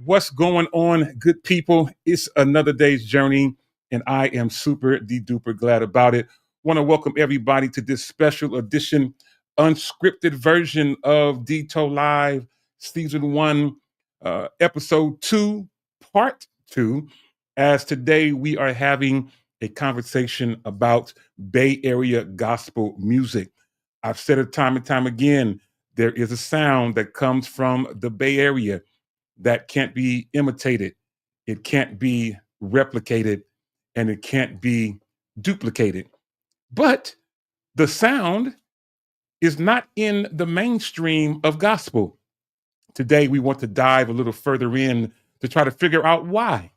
What's going on, good people? It's another day's journey, and I am super duper glad about it. Want to welcome everybody to this special edition, unscripted version of Tole Live, Season 1, Episode 2, Part 2. As today we are having a conversation about Bay Area gospel music. I've said it time and time again, there is a sound that comes from the Bay Area that can't be imitated, it can't be replicated, and it can't be duplicated. But the sound is not in the mainstream of gospel. Today, we want to dive a little further in to try to figure out why.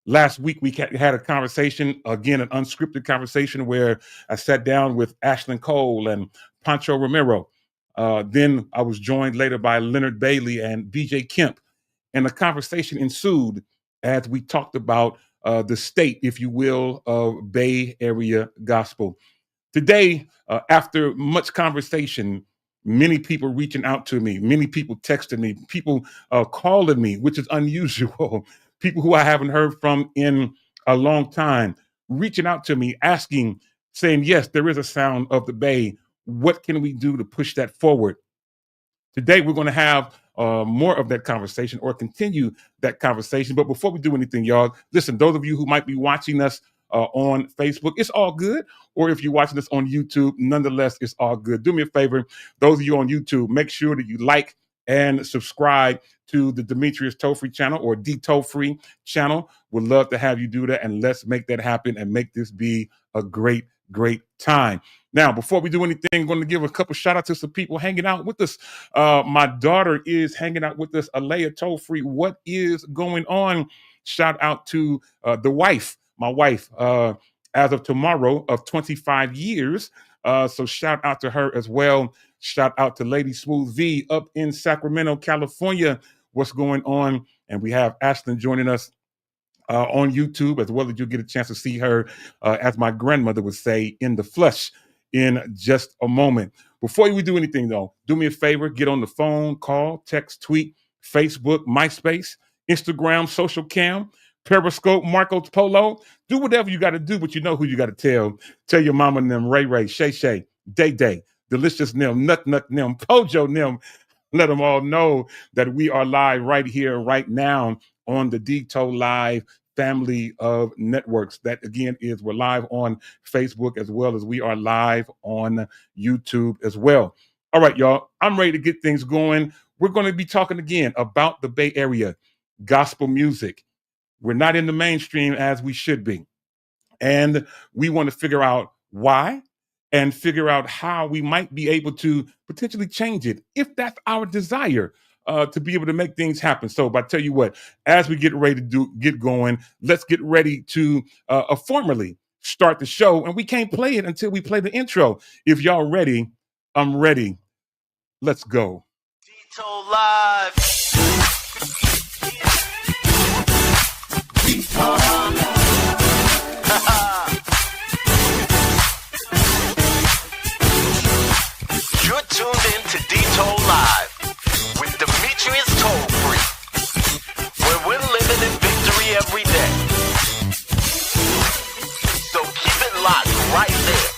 Last week, we had a conversation, again, an unscripted conversation where I sat down with Ashlyn Cole and Pancho Romero. Then I was joined later by Leonard Bailey and BJ Kemp. And the conversation ensued as we talked about the state, if you will, of Bay Area gospel. Today, after much conversation, many people reaching out to me, many people texting me, people calling me, which is unusual, people who I haven't heard from in a long time, reaching out to me, asking, saying, yes, there is a sound of the Bay. What can we do to push that forward? Today, we're going to have more of that conversation or continue that conversation. But before we do anything, y'all, listen, those of you who might be watching us on Facebook, it's all good. Or if you're watching us on YouTube, nonetheless, it's all good. Do me a favor, those of you on YouTube, make sure that you like and subscribe to the Demetrius Tole channel or D Tole channel. Would love to have you do that, and let's make that happen and make this be a great time. Now, before we do anything, I'm going to give a couple shout outs to some people hanging out with us. My daughter is hanging out with us, Alea Tole. What is going on? Shout out to the wife, my wife, as of tomorrow of 25 years. So shout out to her as well. Shout out to Lady Smooth V up in Sacramento, California. What's going on? And we have Ashlyn joining us on YouTube, as well as you'll get a chance to see her, as my grandmother would say, in the flesh in just a moment. Before we do anything, though, do me a favor, get on the phone, call, text, tweet, Facebook, MySpace, Instagram, Social Cam, Periscope, Marco Polo. Do whatever you got to do, but you know who you got to tell. Tell your mama and them, Ray, Shay Shay, Day Day, Delicious Nim, Nut Nim, Pojo Nim. Let them all know that we are live right here, right now on the Tole Live family of networks. That again is we're live on Facebook as well as we are live on YouTube as well. All right, y'all, I'm ready to get things going. We're going to be talking again about the Bay Area gospel music. We're not in the mainstream as we should be. And we want to figure out why and figure out how we might be able to potentially change it if that's our desire. To be able to make things happen. So, but I tell you what, as we get ready to get going, let's get ready to formally start the show. And we can't play it until we play the intro. If y'all ready, I'm ready. Let's go. Tole Live. You're tuned in to Tole Live with Demetrius Tole, where we're living in victory every day. So keep it locked right there,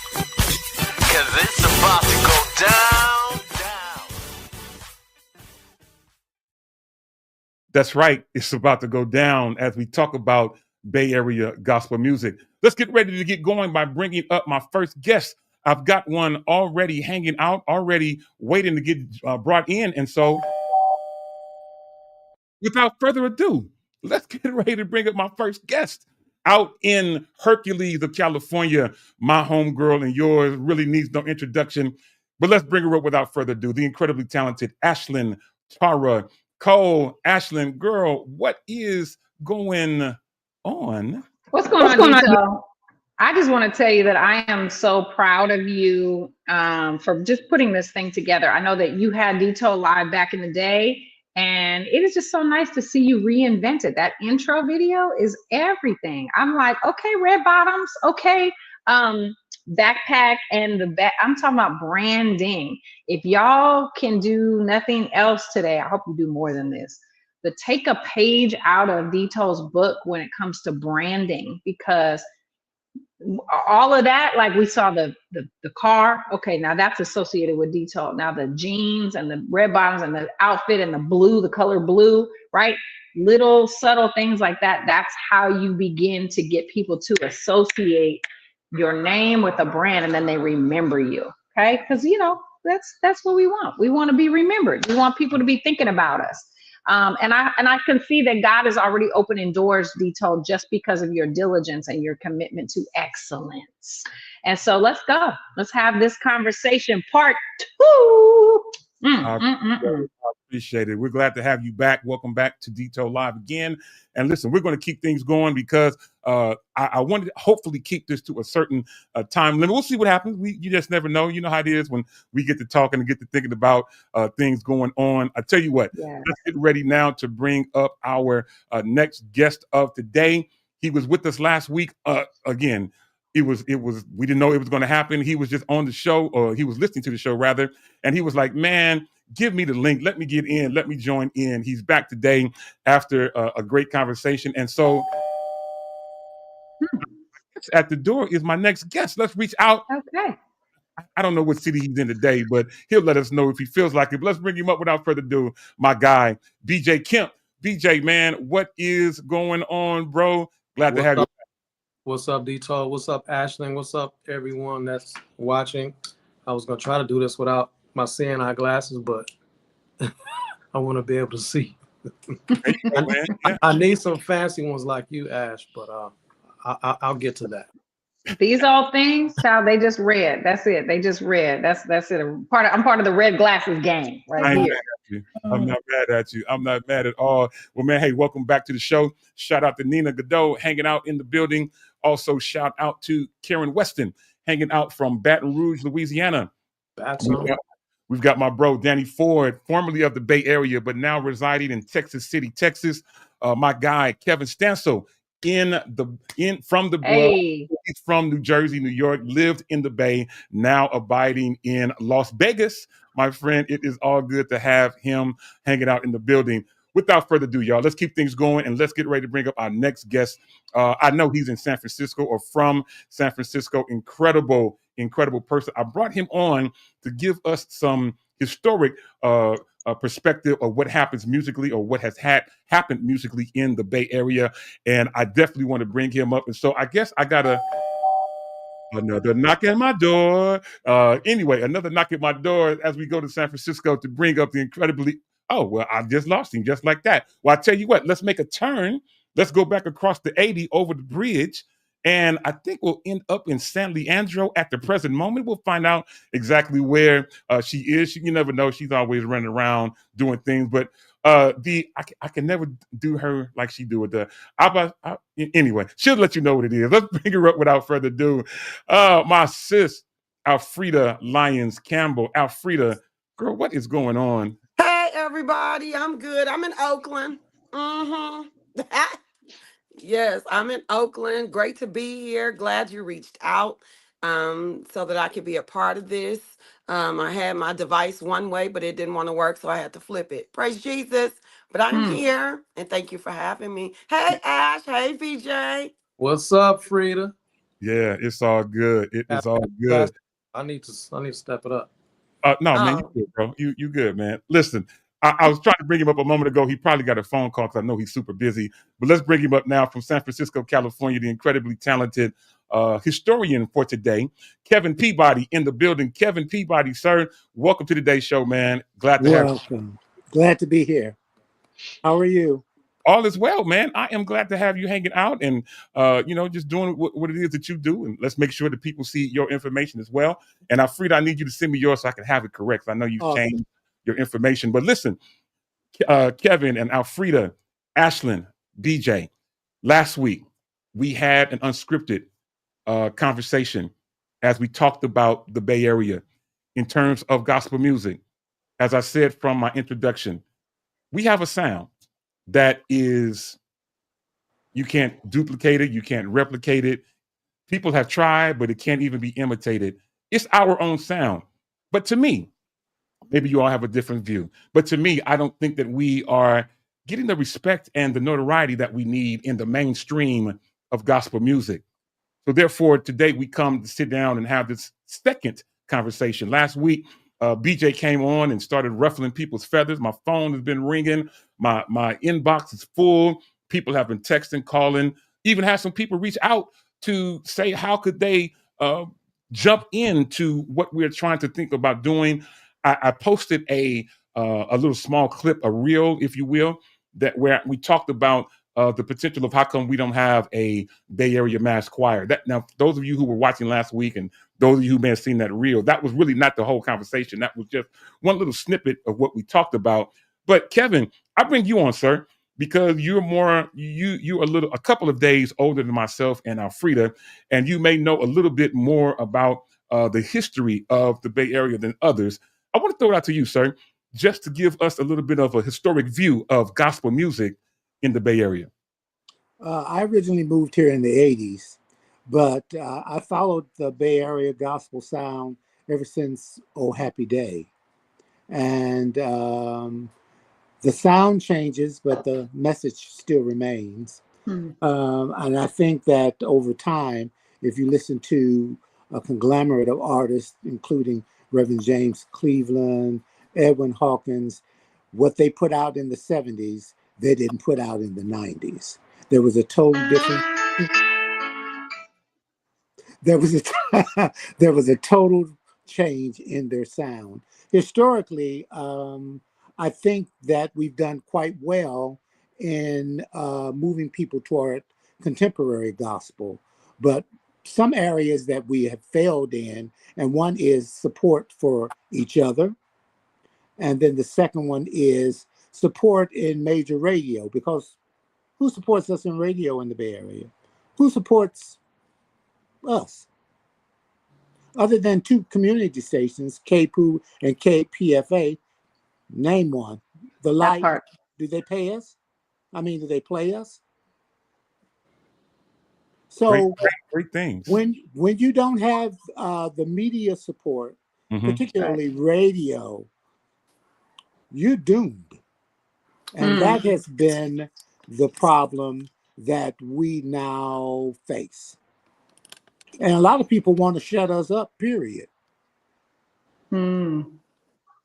cause it's about to go down. That's right. It's about to go down as we talk about Bay Area gospel music. Let's get ready to get going by bringing up my first guest. I've got one already hanging out, already waiting to get brought in. And so, without further ado, let's get ready to bring up my first guest out in Hercules of California. My homegirl and yours really needs no introduction, but let's bring her up without further ado. The incredibly talented Ashlyn Tara Cole. Ashlyn, girl, what is going on? What's going on, Tole? I just want to tell you that I am so proud of you for just putting this thing together. I know that you had Tole Live back in the day, and it is just so nice to see you reinvent it. That intro video is everything. I'm like, okay, red bottoms, okay, backpack and the back. I'm talking about branding. If y'all can do nothing else today, I hope you do more than this. take a page out of Deto's book when it comes to branding, because all of that, like we saw the car, okay, now that's associated with Deto. Now the jeans and the red bottoms and the outfit and the blue, the color blue, right? Little subtle things like that. That's how you begin to get people to associate your name with a brand, and then they remember you. Okay, because that's what we want. We want to be remembered. We want people to be thinking about us. And I can see that God is already opening doors, Detold, just because of your diligence and your commitment to excellence. And so let's go. Let's have this conversation part 2. I appreciate it. We're glad to have you back. Welcome back to Deto Live again. And listen, we're going to keep things going because I wanted to hopefully keep this to a certain time limit. We'll see what happens. You just never know. You know how it is when we get to talking and get to thinking about things going on. I tell you what, Yes. Let's get ready now to bring up our next guest of today. He was with us last week. Again, we didn't know it was going to happen. He was just on the show, or he was listening to the show rather, and he was like, man, give me the link. Let me get in. Let me join in. He's back today after a great conversation. And so at the door is my next guest. Let's reach out. Okay. I don't know what city he's in today, but he'll let us know if he feels like it. But let's bring him up without further ado. My guy, BJ Kemp. BJ, man, what is going on, bro? Glad to have you. What's up, Detour? What's up, Ashlyn? What's up, everyone that's watching? I was going to try to do this without my seeing eye glasses, but I want to be able to see. I need some fancy ones like you, Ash, but I'll get to that. These all things, child, they just read. That's it. They just read. That's it. I'm part of the red glasses gang right here. I'm not mad at you. I'm not mad at all. Well, man, hey, welcome back to the show. Shout out to Nina Godot hanging out in the building. Also, shout out to Karen Weston hanging out from Baton Rouge, Louisiana. We've got my bro, Danny Ford, formerly of the Bay Area, but now residing in Texas City, Texas. My guy, Kevin Stansel, from the Hey. He's from New Jersey, New York, lived in the Bay, now abiding in Las Vegas. My friend, it is all good to have him hanging out in the building. Without further ado, y'all, let's keep things going and let's get ready to bring up our next guest. I know he's in San Francisco or from San Francisco. Incredible person. I brought him on to give us some historic perspective of what happens musically or what has happened musically in the Bay Area. And I definitely want to bring him up. And so I guess I got another knock at my door. Anyway, another knock at my door as we go to San Francisco to bring up the incredibly... Oh, well, I just lost him just like that. Well, I tell you what, let's make a turn. Let's go back across the 80 over the bridge. And I think we'll end up in San Leandro at the present moment. We'll find out exactly where she is. You never know. She's always running around doing things. But I can never do her like she do it. Anyway, she'll let you know what it is. Let's bring her up without further ado. My sis, Alfreda Lyons Campbell. Alfreda, girl, what is going on? Hey, everybody. I'm good. I'm in Oakland. Yes, I'm in Oakland. Great to be here. Glad you reached out so that I could be a part of this. I had my device one way, but it didn't want to work, so I had to flip it. Praise Jesus. But I'm here, and thank you for having me. Hey, Ash. Hey, VJ. What's up, Frida? Yeah, it's all good. It is all good. I need to step it up. Man, you good, bro. You good, man. Listen, I was trying to bring him up a moment ago. He probably got a phone call because I know he's super busy. But let's bring him up now from San Francisco, California, the incredibly talented historian for today, Kevin Peabody in the building. Kevin Peabody, sir, welcome to today's show, man. Glad to have you. Glad to be here. How are you? All is well, man. I am glad to have you hanging out and, just doing what it is that you do. And let's make sure that people see your information as well. And Alfreda, I need you to send me yours so I can have it correct. I know you've changed your information. But listen, Kevin and Alfreda, Ashlyn, BJ, last week we had an unscripted conversation as we talked about the Bay Area in terms of gospel music. As I said from my introduction, we have a sound that is, you can't duplicate it, you can't replicate it. People have tried, but it can't even be imitated. It's our own sound. But to me, maybe you all have a different view, but to me, I don't think that we are getting the respect and the notoriety that we need in the mainstream of gospel music. So therefore, today we come to sit down and have this second conversation. Last week, BJ came on and started ruffling people's feathers. My phone has been ringing. My inbox is full. People have been texting, calling. Even had some people reach out to say how could they jump into what we're trying to think about doing. I posted a little small clip, a reel, if you will, that where we talked about the potential of how come we don't have a Bay Area mass choir. That now, those of you who were watching last week, and those of you who may have seen that reel, that was really not the whole conversation. That was just one little snippet of what we talked about. But Kevin, I bring you on, sir, because you're a couple of days older than myself and Alfreda, and you may know a little bit more about the history of the Bay Area than others. I want to throw it out to you, sir, just to give us a little bit of a historic view of gospel music in the Bay Area. I originally moved here in the 80s, but I followed the Bay Area gospel sound ever since Oh Happy Day. And the sound changes, but the message still remains. And I think that over time, if you listen to a conglomerate of artists, including Reverend James Cleveland, Edwin Hawkins, what they put out in the 70s, they didn't put out in the 90s. There was a total difference. There was there was a total change in their sound. Historically, I think that we've done quite well in moving people toward contemporary gospel, but some areas that we have failed in, and one is support for each other, and then the second one is support in major radio, because who supports us in radio in the Bay Area? Who supports us? Other than two community stations, KPOO and KPFA, name one. The That Light, part. do they pay us? I mean, do they play us? Great, So great things. when you don't have the media support, Mm-hmm. particularly radio, you're doomed. And Mm. that has been the problem that we now face. And a lot of people want to shut us up, period. Mm.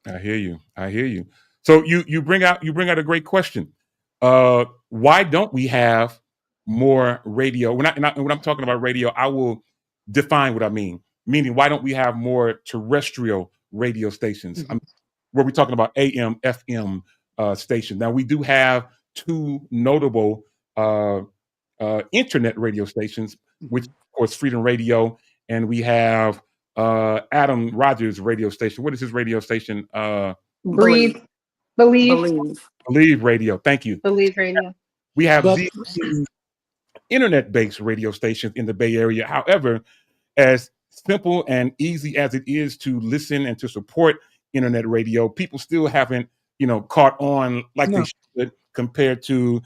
I hear you. I hear you. So you bring out a great question. Why don't we have more radio? When I'm talking about radio, I will define what I mean. Meaning, why don't we have more terrestrial radio stations? Mhm. Where we're talking about AM, FM stations. Now we do have two notable uh, internet radio stations, which Mhm. of course Freedom Radio, and we have Adam Rogers' radio station. What is his radio station? Breathe, Believe, believe, believe. Believe Radio. Thank you. believe radio. We have But these two internet-based radio stations in the Bay Area. However, as simple and easy as it is to listen and to support internet radio, people still haven't, caught on like they no, should compared to,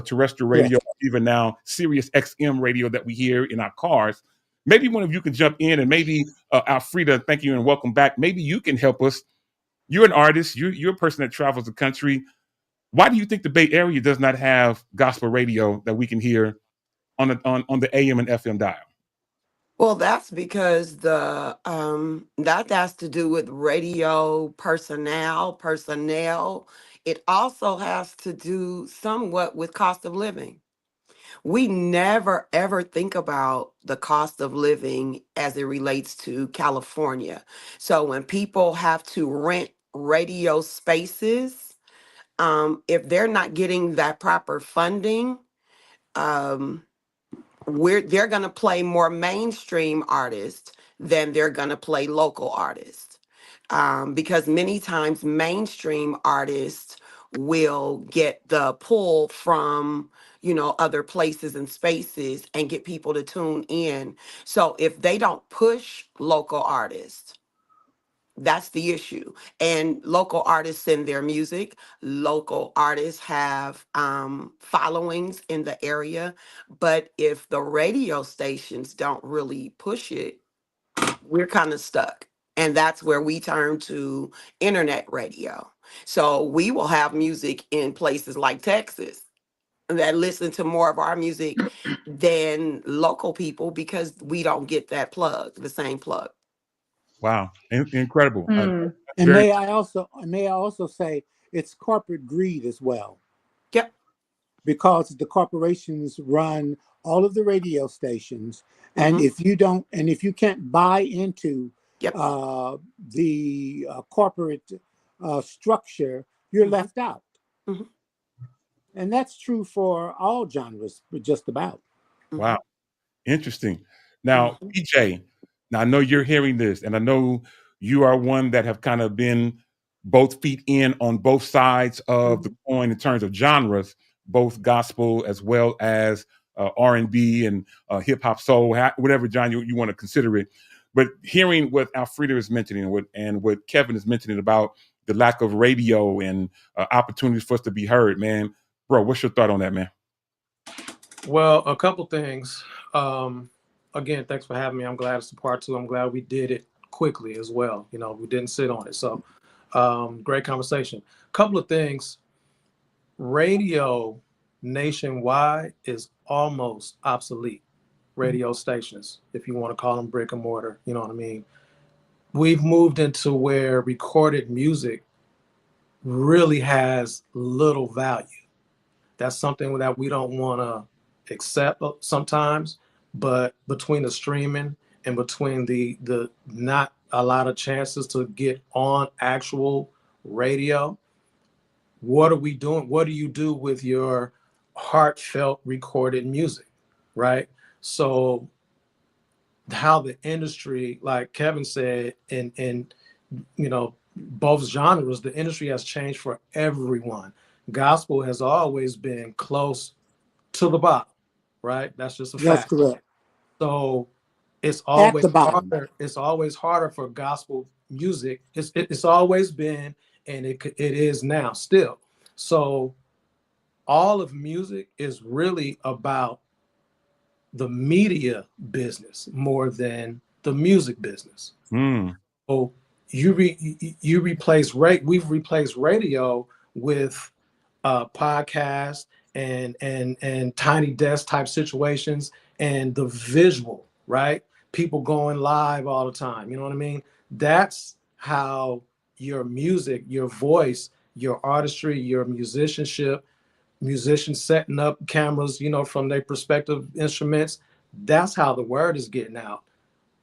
terrestrial radio, yes. even now Sirius XM radio that we hear in our cars. Maybe one of you can jump in, and maybe Alfreda, thank you and welcome back. Maybe you can help us. You're an artist. You're a person that travels the country. Why do you think the Bay Area does not have gospel radio that we can hear on the AM and FM dial? Well, that's because the that has to do with radio personnel. It also has to do somewhat with cost of living. We never ever think about the cost of living as it relates to California. So when people have to rent radio spaces, if they're not getting that proper funding, um, they're going to play more mainstream artists than they're going to play local artists, because many times mainstream artists will get the pull from other places and spaces and get people to tune in. So if they don't push local artists, that's the issue. And local artists send their music. Local artists have followings in the area. But if the radio stations don't really push it, we're kind of stuck. And that's where we turn to internet radio. So we will have music in places like Texas that listen to more of our music than local people because we don't get that plug, the same plug. Wow, incredible. Mm. That's And very may I also say it's corporate greed as well, Yep. because the corporations run all of the radio stations, and Hmm. if you can't buy into Yep. the corporate structure, you're Hmm. left out. Hmm. And that's true for all genres, just about. wow. Hmm. Interesting. Now, Hmm. PJ, now I know you're hearing this, and I know you are one that have kind of been both feet in on both sides of the Hmm. coin in terms of genres, both gospel as well as R&B and hip hop, soul, whatever genre you want to consider it. But hearing what Alfreda is mentioning and what Kevin is mentioning about the lack of radio and opportunities for us to be heard, man, bro, what's your thought on that, man? Well, a couple things. Again, thanks for having me. I'm glad it's a part two. I'm glad we did it quickly as well. You know, we didn't sit on it. So, great conversation. Couple of things. Radio nationwide is almost obsolete. Radio stations, if you want to call them brick and mortar, you know what I mean? We've moved into where recorded music really has little value. That's something that we don't want to accept sometimes, but between the streaming and between the not a lot of chances to get on actual radio, what are we doing? What do you do with your heartfelt recorded music, right? So how the industry, like Kevin said, in you know, both genres, the industry has changed for everyone. Gospel has always been close to the bottom, right? That's just a That's fact. correct. So it's At always the bottom. harder. It's always harder for gospel music. It's always been, and it is now still. So all of music is really about the media business more than the music business. Mm, So you replace we've replaced radio with podcasts and tiny desk type situations and the visual, right? People going live all the time. You know what I mean? That's how your music, your voice, your artistry, your musicianship, musicians setting up cameras, you know, from their perspective instruments. That's how the word is getting out.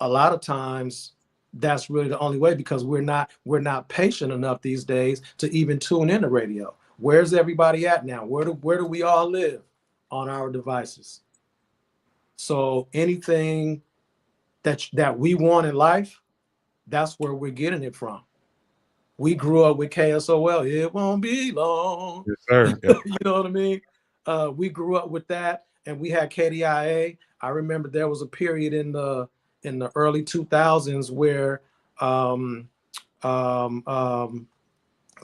A lot of times that's really the only way because we're not patient enough these days to even tune in the radio. Where's everybody at now? Where do we all live? On our devices. So anything that we want in life, that's where we're getting it from. We grew up with KSOL. It won't be long. yes, sir. Yeah. You know what I mean? We grew up with that, and we had KDIA. I remember there was a period in the early 2000s where um,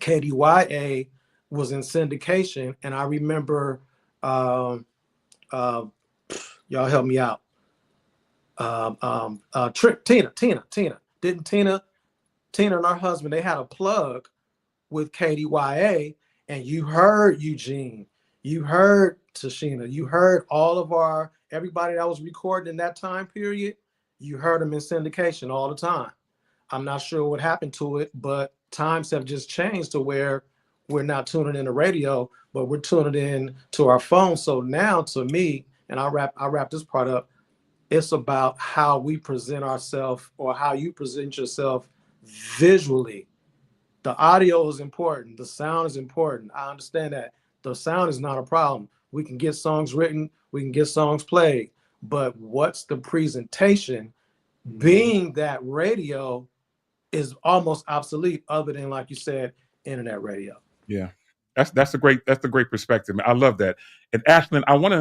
KDYA was in syndication, and I remember um, uh, y'all help me out. Tina, didn't Tina and her husband, they had a plug with KDYA, and you heard Eugene, you heard Tashina, you heard all of everybody that was recording in that time period. You heard them in syndication all the time. I'm not sure what happened to it, but times have just changed to where we're not tuning in the radio, but we're tuning in to our phone. So now, to me, and I'll wrap this part up. It's about how we present ourselves or how you present yourself visually. The audio is important. The sound is important. I understand that. The sound is not a problem. We can get songs written. We can get songs played. But what's the presentation? Being that radio is almost obsolete, other than, like you said, internet radio. Yeah, that's a great perspective. Man. I love that. And Ashlyn, I want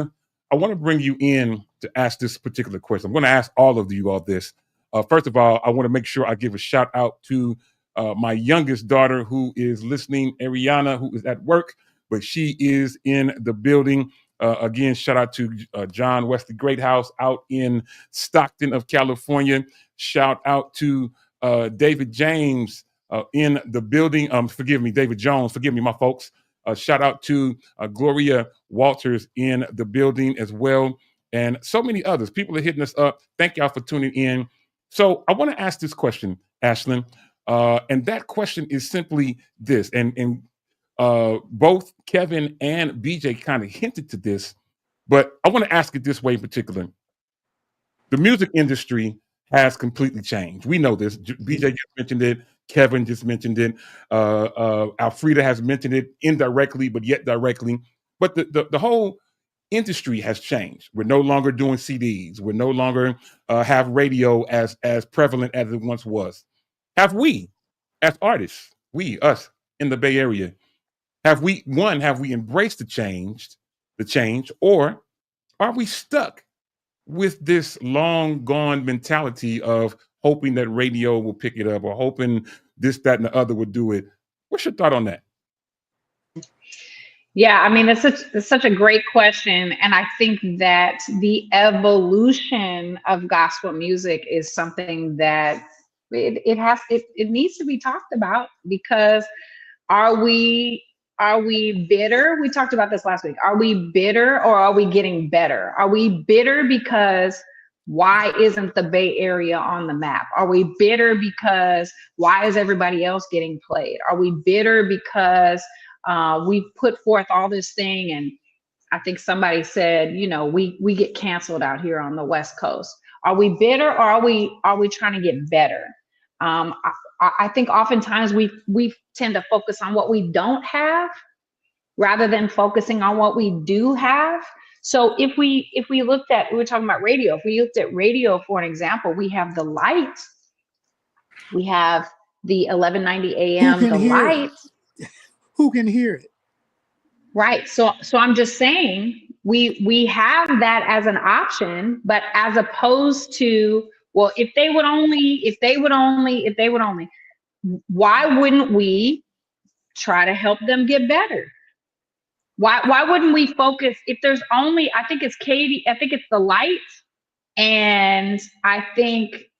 to bring you in to ask this particular question. I'm going to ask all of you all this. First of all, I want to make sure I give a shout out to my youngest daughter who is listening, Ariana, who is at work, but she is in the building. Again, shout out to John Wesley Greathouse out in Stockton of California. Shout out to David James in the building. Forgive me, David Jones. Forgive me, my folks. Shout out to Gloria Walters in the building as well, and so many others. People are hitting us up. Thank y'all for tuning in. So I want to ask this question, Ashlyn, and that question is simply this. And both Kevin and BJ kind of hinted to this, but I want to ask it this way in particular. The music industry has completely changed. We know this. BJ just mentioned it. Kevin just mentioned it. Alfreda has mentioned it indirectly, but yet directly. But the whole industry has changed. We're no longer doing CDs. We're no longer have radio as prevalent as it once was. Have we, as artists, us in the Bay Area, have we embraced the change, or are we stuck with this long gone mentality of hoping that radio will pick it up or hoping this, that, and the other would do it? What's your thought on that? Yeah, I mean, it's such a great question. And I think that the evolution of gospel music is something that it needs to be talked about, because are we bitter? We talked about this last week. Are we bitter, or are we getting better? Are we bitter because why isn't the Bay Area on the map? Are we bitter because why is everybody else getting played? Are we bitter because we put forth all this thing, and I think somebody said, we get canceled out here on the West Coast. Are we bitter, or are we trying to get better? I think oftentimes we tend to focus on what we don't have rather than focusing on what we do have. So if we looked at, we were talking about radio. If we looked at radio for an example, we have the light, we have the 1190 AM, the light. Who can hear it? Right. So I'm just saying we have that as an option, but as opposed to, well, if they would only, why wouldn't we try to help them get better? Why wouldn't we focus if there's only, I think it's the light, and I think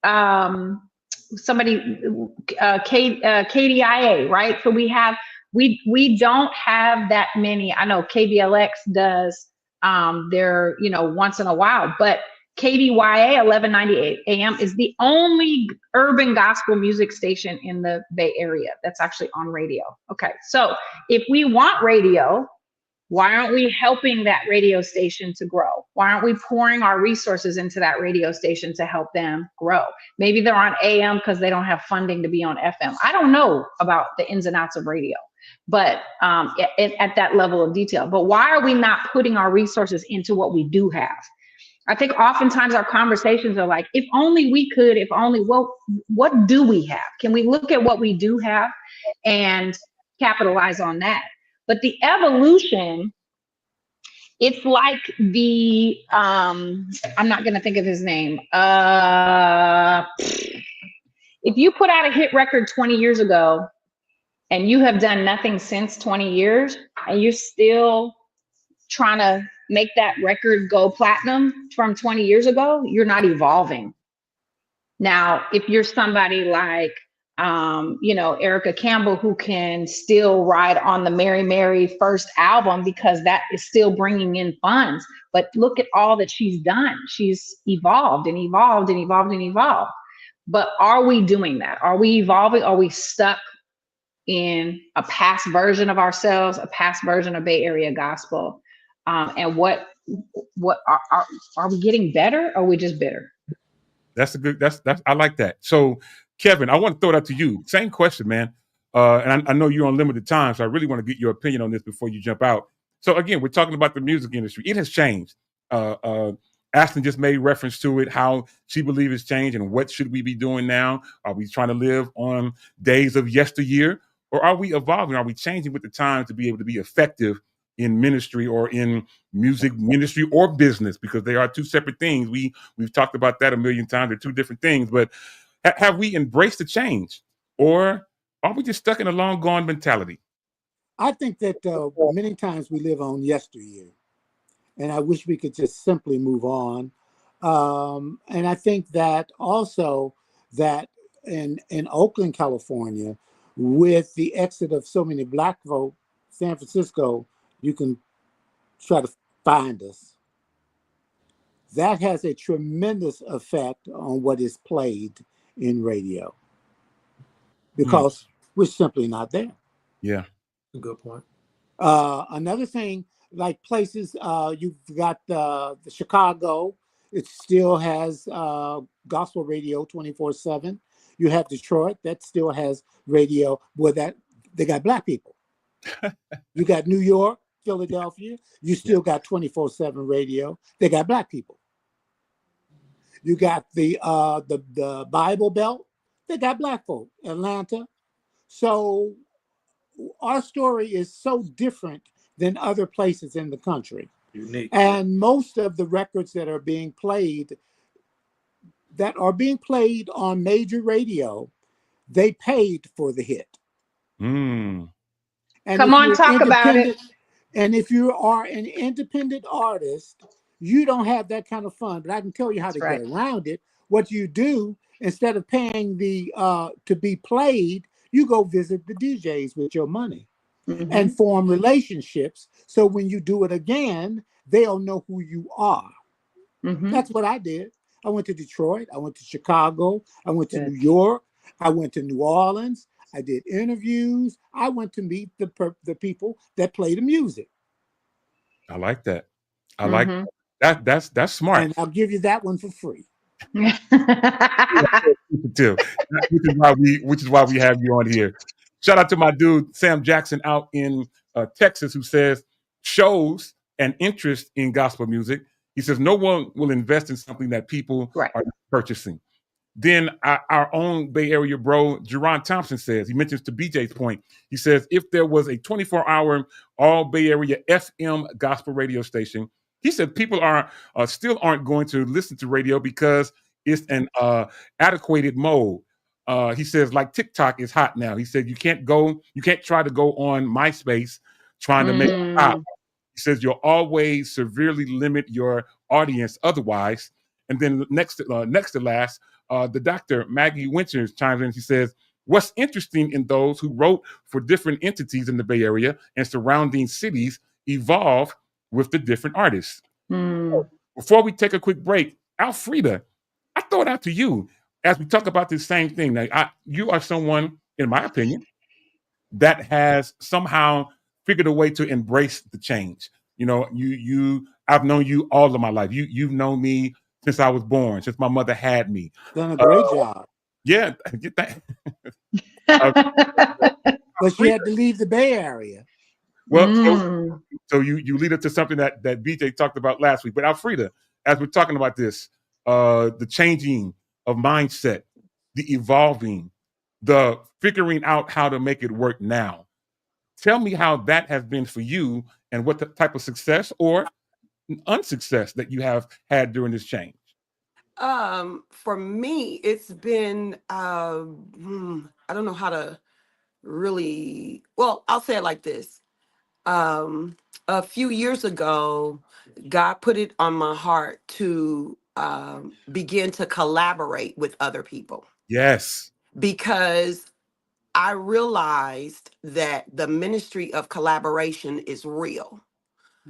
KDIA, right? So we don't have that many. I know KBLX does they're once in a while, but KDYA 1198 AM is the only urban gospel music station in the Bay Area that's actually on radio. Okay, so if we want radio, why aren't we helping that radio station to grow? Why aren't we pouring our resources into that radio station to help them grow? Maybe they're on AM because they don't have funding to be on FM. I don't know about the ins and outs of radio, but at that level of detail. But why are we not putting our resources into what we do have? I think oftentimes our conversations are like, if only we could, well, what do we have? Can we look at what we do have and capitalize on that? But the evolution, it's like the, I'm not going to think of his name. If you put out a hit record 20 years ago and you have done nothing since 20 years, and you're still trying to make that record go platinum from 20 years ago, you're not evolving. Now, if you're somebody like, Erica Campbell, who can still ride on the Mary Mary first album because that is still bringing in funds. But look at all that she's done. She's evolved and evolved and evolved and evolved. But are we doing that? Are we evolving? Are we stuck in a past version of ourselves, a past version of Bay Area gospel? And what are we getting better, or are we just bitter? That's I like that. So Kevin, I want to throw that to you. Same question, man. And I know you're on limited time, so I really want to get your opinion on this before you jump out. So again, we're talking about the music industry. It has changed. Ashlyn just made reference to it, how she believes it's changed, and what should we be doing now? Are we trying to live on days of yesteryear, or are we evolving? Are we changing with the times to be able to be effective in ministry, or in music ministry, or business? Because they are two separate things. We've talked about that a million times. They're two different things. But have we embraced the change, or are we just stuck in a long gone mentality? I think that many times we live on yesteryear, and I wish we could just simply move on. And I think that also that in Oakland, California, with the exit of so many black folk, San Francisco, you can try to find us. That has a tremendous effect on what is played in radio Mm, because we're simply not there. yeah. A good point. Another thing, like places, you've got the Chicago, it still has gospel radio 24/7. You have Detroit, that still has radio where that they got black people. You got New York, Philadelphia, you Yeah. still got 24/7 radio. They got black people. You got the Bible Belt, they got black folk. Atlanta. So our story is so different than other places in the country. Unique. And most of the records that are being played on major radio, they paid for the hit. Mm, And Come if on, you're talk about it. independent, and if you are an independent artist, you don't have that kind of fun. But I can tell you how That's to get right. around it. What you do instead of paying the to be played, you go visit the DJs with your money and Mm-hmm. form relationships. So when you do it again, they'll know who you are. Mm-hmm. That's what I did. I went to Detroit. I went to Chicago. I went to Good. New York. I went to New Orleans. I did interviews. I went to meet the people that play the music. I like that. I like Mm-hmm. that. That's smart. And I'll give you that one for free. Too. Which is why we have you on here. Shout out to my dude Sam Jackson out in Texas who says shows an interest in gospel music. He says no one will invest in something that people Right. are not purchasing. Then our own Bay Area bro, Jerron Thompson says, he mentions to BJ's point, he says, if there was a 24-hour all Bay Area FM gospel radio station, he said people are still aren't going to listen to radio because it's an adequated mode. He says, like TikTok is hot now. He said you can't try to go on MySpace trying to make it hot. Mm. He says you'll always severely limit your audience otherwise. And then next to last, the doctor, Maggie Winters, chimes in. She says, what's interesting in those who wrote for different entities in the Bay Area and surrounding cities evolve with the different artists. Mm. Before we take a quick break, Alfreda, I throw it out to you as we talk about this same thing. Now, you are someone, in my opinion, that has somehow figured a way to embrace the change. You know, I've known you all of my life. You've known me since I was born, since my mother had me. Done a Uh, great job. yeah, get that. Uh, But she had to leave the Bay Area. well, Mm. so you lead up to something that BJ talked about last week. But Alfreda, as we're talking about this, the changing of mindset, the evolving, the figuring out how to make it work now. Tell me how that has been for you and what the type of success or unsuccess that you have had during this change. For me, it's been I don't know how to really, well, I'll say it like this. Um, a few years ago, God put it on my heart to begin to collaborate with other people Yes. because I realized that the ministry of collaboration is real.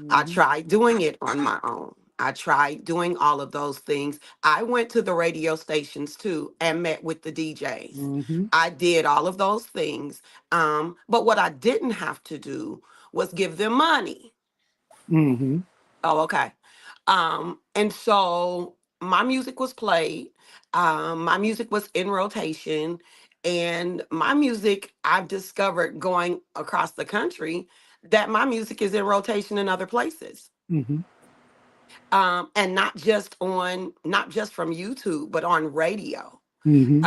I Mm-hmm. tried doing it on my own. I tried doing all of those things. I went to the radio stations too and met with the DJs. Mm-hmm. I did all of those things. But what I didn't have to do was give them money. Mm-hmm. Oh, okay. And so my music was played. My music was in rotation. And my music, I've discovered going across the country that my music is in rotation in other places. Mm-hmm. And not just from YouTube, but on radio. Mm-hmm.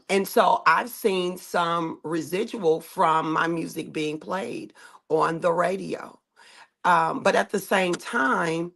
And so I've seen some residual from my music being played on the radio. But at the same time,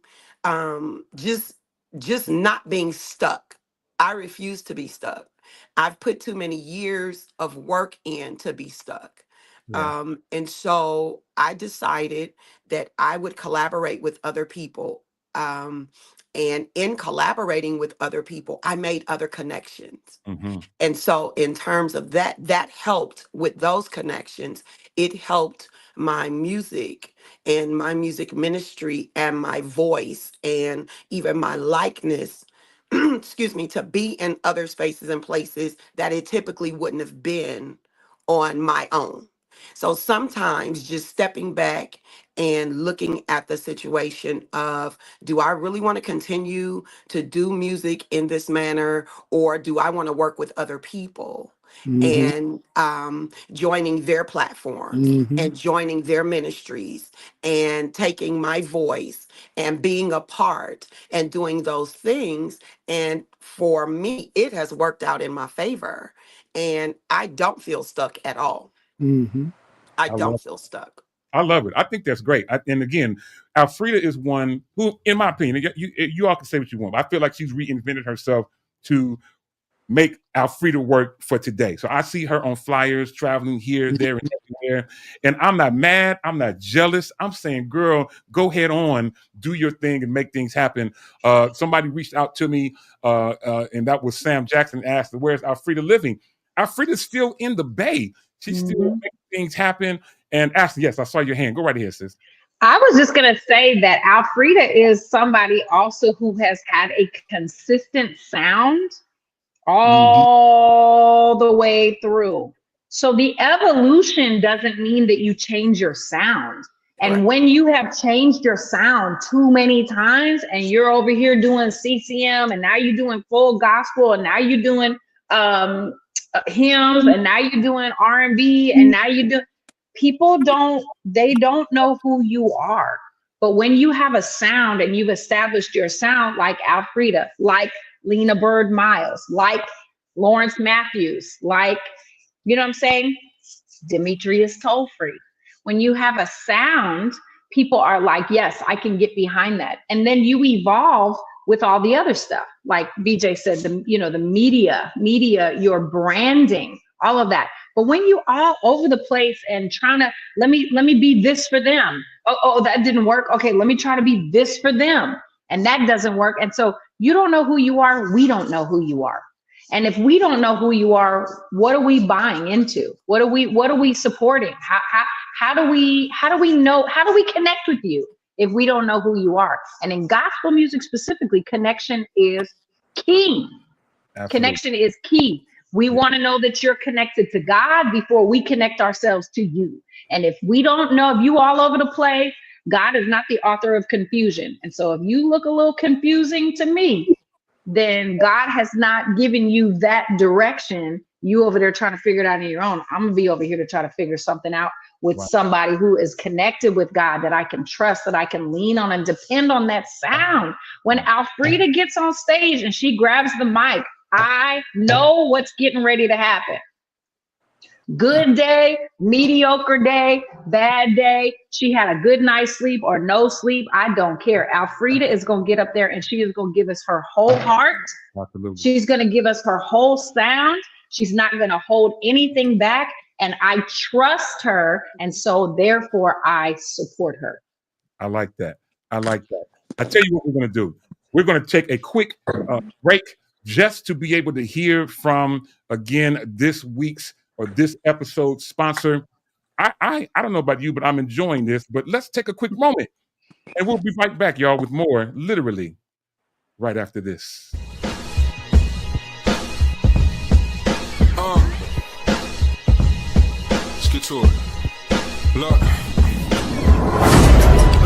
just not being stuck. I refuse to be stuck. I've put too many years of work in to be stuck. Yeah. And so I decided that I would collaborate with other people. Um, And in collaborating with other people, I made other connections. Mm-hmm. And so, in terms of that, that helped with those connections. It helped my music and my music ministry and my voice and even my likeness, excuse me, to be in other spaces and places that it typically wouldn't have been on my own. So sometimes just stepping back and looking at the situation of, do I really want to continue to do music in this manner, or do I want to work with other people Mm-hmm. and joining their platforms Mm-hmm. and joining their ministries and taking my voice and being a part and doing those things? And for me, it has worked out in my favor. And I don't feel stuck at all. Mm-hmm. I I love don't feel stuck. I love it. I think that's great. And again, Alfreda is one who, in my opinion, you all can say what you want, but I feel like she's reinvented herself to make Alfreda work for today. So I see her on flyers, traveling here, there, and everywhere. And I'm not mad. I'm not jealous. I'm saying, girl, go head on, do your thing, and make things happen. Somebody reached out to me, and that was Sam Jackson, asked, where's Alfreda living? Alfreda's still in the Bay. She's still Mhm. making things happen. And Ashley, yes, I saw your hand. Go right ahead, sis. I was just going to say that Alfreda is somebody also who has had a consistent sound Mm-hmm. all the way through. So the evolution doesn't mean that you change your sound. And Correct. when you have changed your sound too many times and you're over here doing CCM and now you're doing full gospel and now you're doing um, hymns and now you're doing R&B and now you're doing, they don't know who you are. But when you have a sound and you've established your sound, like Alfreda, like Lena Bird Miles, like Lawrence Matthews, like, you know what I'm saying? Demetrius Tole. When you have a sound, people are like, yes, I can get behind that. And then you evolve with all the other stuff. Like BJ said, the media, your branding, all of that. But when you all over the place and trying to, let me be this for them. Oh, that didn't work. Okay, let me try to be this for them. And that doesn't work. And so you don't know who you are. We don't know who you are. And if we don't know who you are, what are we buying into? What are we supporting? How do we know? How do we connect with you if we don't know who you are? And in gospel music specifically, connection is key. Absolutely. Connection is key. We want to know that you're connected to God before we connect ourselves to you. And if we don't know, if you all over the place, God is not the author of confusion. And so if you look a little confusing to me, then God has not given you that direction. You over there trying to figure it out on your own. I'm gonna be over here to try to figure something out with Wow. somebody who is connected with God, that I can trust, that I can lean on and depend on that sound. When Alfreda gets on stage and she grabs the mic, I know what's getting ready to happen. Good day, mediocre day, bad day. She had a good night's sleep or no sleep. I don't care. Alfreda is going to get up there and she is going to give us her whole heart. Absolutely. She's going to give us her whole sound. She's not going to hold anything back. And I trust her. And so therefore I support her. I like that. I tell you what we're going to do. We're going to take a quick break just to be able to hear from, again, this episode's sponsor. I don't know about you, but I'm enjoying this. But let's take a quick moment, and we'll be right back, y'all, with more, literally, right after this. Let's get to it. Look.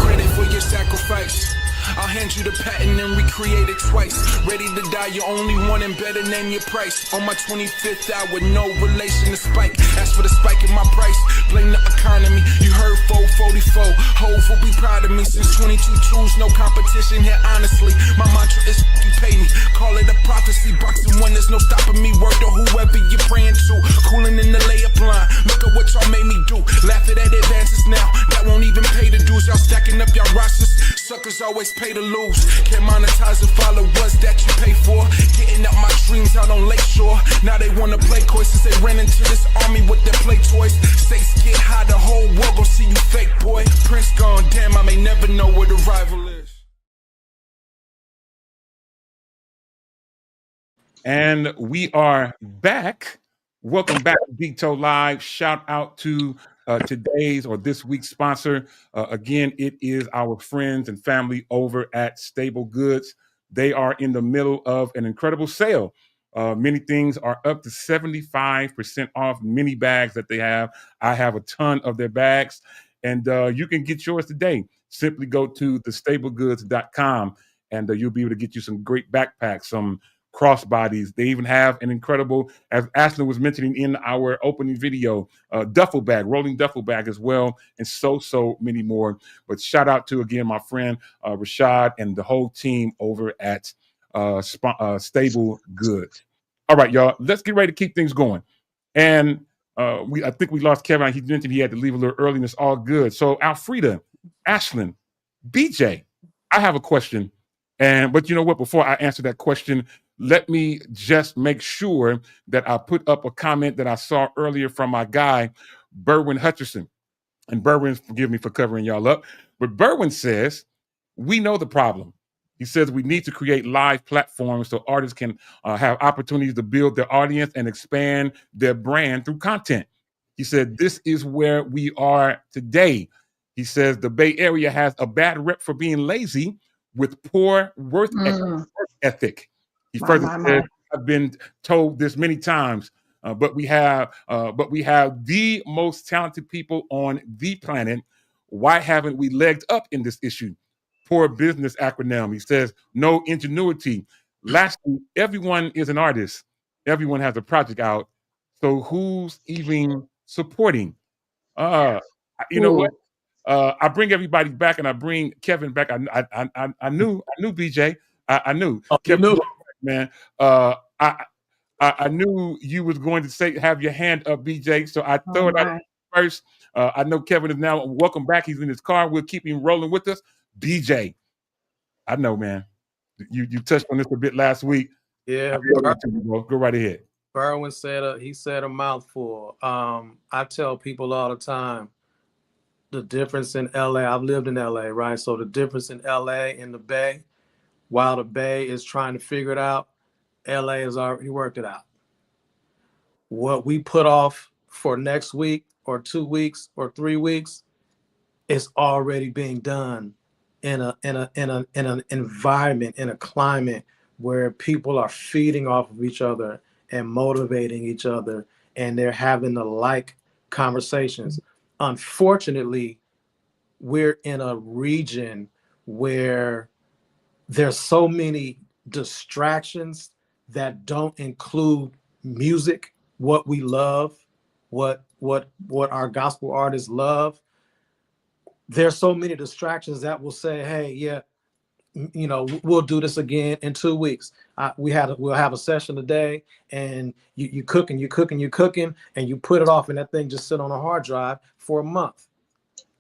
Credit for your sacrifice. I'll hand you the patent and recreate it twice. Ready to die, you're only one and better name your price. On my 25th hour, no relation to Spike. Ask for the spike in my price, blame the economy. You heard 444, Hove will be proud of me. Since 22 twos, no competition here, honestly. My mantra is you pay me, call it a prophecy. Boxing one, there's no stopping me. Word to whoever you're praying to. Cooling in the layup line, look at what y'all made me do. Laughing at advances now, that won't even pay the dues. Y'all stacking up y'all rosters, suckers always pay to lose. Can't monetize the followers that you pay for. Getting up my dreams out on Lakeshore. Now they wanna play coy since they ran into this army with their play toys. Stakes get high, the whole world gon' see you fake, boy. Prince gone, damn, I may never know where the rival is. And we are back. Welcome back to Tole Live. Shout out to today's or this week's sponsor. Again, it is our friends and family over at Stable Goods. They are in the middle of an incredible sale. Many things are up to 75% off mini bags that they have. I have a ton of their bags, and you can get yours today. Simply go to thestablegoods.com and you'll be able to get you some great backpacks, some crossbodies. They even have an incredible, as Ashley was mentioning in our opening video, duffel bag, rolling duffel bag as well, and so many more. But shout out to, again, my friend Rashad and the whole team over at Stable Goods. All right, y'all, let's get ready to keep things going. And I think we lost Kevin. He mentioned he had to leave a little early, and it's all good. So Alfreda, Ashlyn, BJ, I have a question. But you know what? Before I answer that question, let me just make sure that I put up a comment that I saw earlier from my guy, Berwin Hutcherson. And Berwin, forgive me for covering y'all up, but Berwin says, we know the problem. He says we need to create live platforms so artists can have opportunities to build their audience and expand their brand through content. He said, this is where we are today. He says the Bay Area has a bad rep for being lazy with poor work ethic. He further said, I've been told this many times, but we have the most talented people on the planet. Why haven't we legged up in this issue? Poor business acronym. He says, no ingenuity. Lastly, everyone is an artist. Everyone has a project out. So who's even supporting? You know what? I bring everybody back, and I bring Kevin back. I knew BJ. I knew Kevin, knew. man. I knew you was going to have your hand up, BJ. So I throw it out first. I know Kevin is now welcome back. He's in his car. We'll keep him rolling with us. BJ, I know, man. You touched on this a bit last week. Yeah, go right ahead. Berwin said a mouthful. I tell people all the time the difference in LA. I've lived in LA, right? So the difference in LA and the Bay, while the Bay is trying to figure it out, LA has already worked it out. What we put off for next week or 2 weeks or 3 weeks is already being done in an environment, in a climate where people are feeding off of each other and motivating each other, and they're having the like conversations. Unfortunately, we're in a region where there's so many distractions that don't include music, what we love, what our gospel artists love. There's so many distractions that will say, hey, yeah, you know, we'll do this again in 2 weeks. We'll have a session today, and you cooking, and you put it off, and that thing just sit on a hard drive for a month.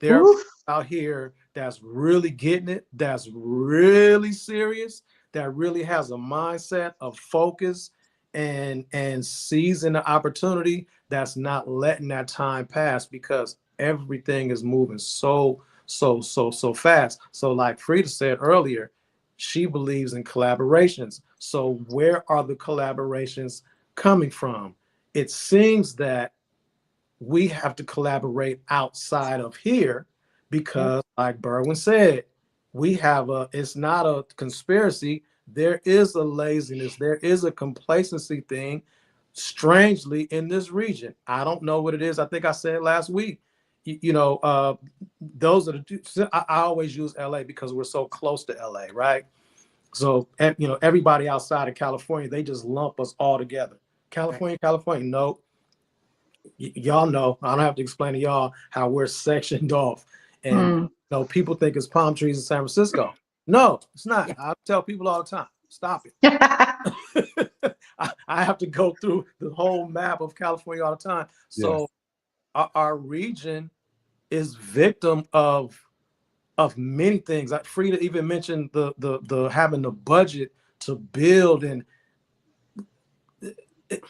There are out here that's really getting it, that's really serious, that really has a mindset of focus and seizing the opportunity, that's not letting that time pass, because everything is moving so fast. So like Frida said earlier, she believes in collaborations. So where are the collaborations coming from? It seems that we have to collaborate outside of here, because like Berwin said, it's not a conspiracy. There is a laziness, there is a complacency thing, strangely, in this region. I don't know what it is. I think I said last week, those are the two. I always use LA because we're so close to LA, right? So, everybody outside of California, they just lump us all together. California, no. Y'all know, I don't have to explain to y'all how we're sectioned off. And people think it's palm trees in San Francisco. No, it's not. I tell people all the time, stop it. I have to go through the whole map of California all the time. So our region is victim of many things. Like Frida even mentioned the having the budget to build, and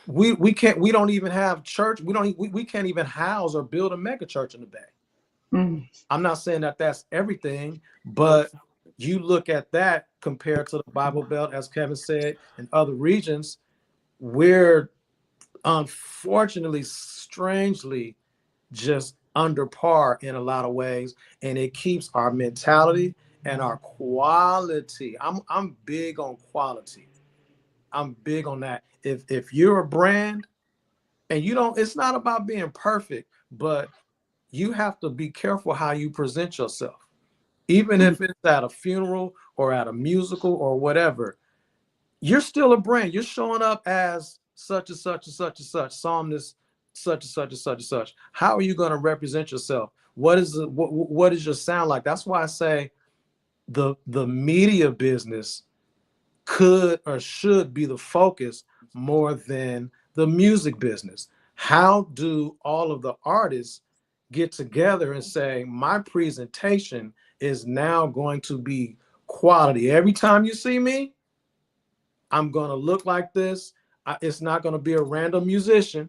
we don't even have church. We can't even house or build a mega church in the Bay. I'm not saying that that's everything, but you look at that compared to the Bible Belt, as Kevin said, and other regions, we're unfortunately, strangely, just under par in a lot of ways, and it keeps our mentality and our quality. I'm big on quality. I'm big on that. If you're a brand and you don't, it's not about being perfect, but you have to be careful how you present yourself. Even if it's at a funeral or at a musical or whatever, you're still a brand. You're showing up as such and such and such and such, psalmist, such and such and such and such. How are you going to represent yourself? What is your sound like? That's why I say the media business could or should be the focus more than the music business. How do all of the artists get together and say, my presentation is now going to be quality? Every time you see me, I'm going to look like this. It's not going to be a random musician.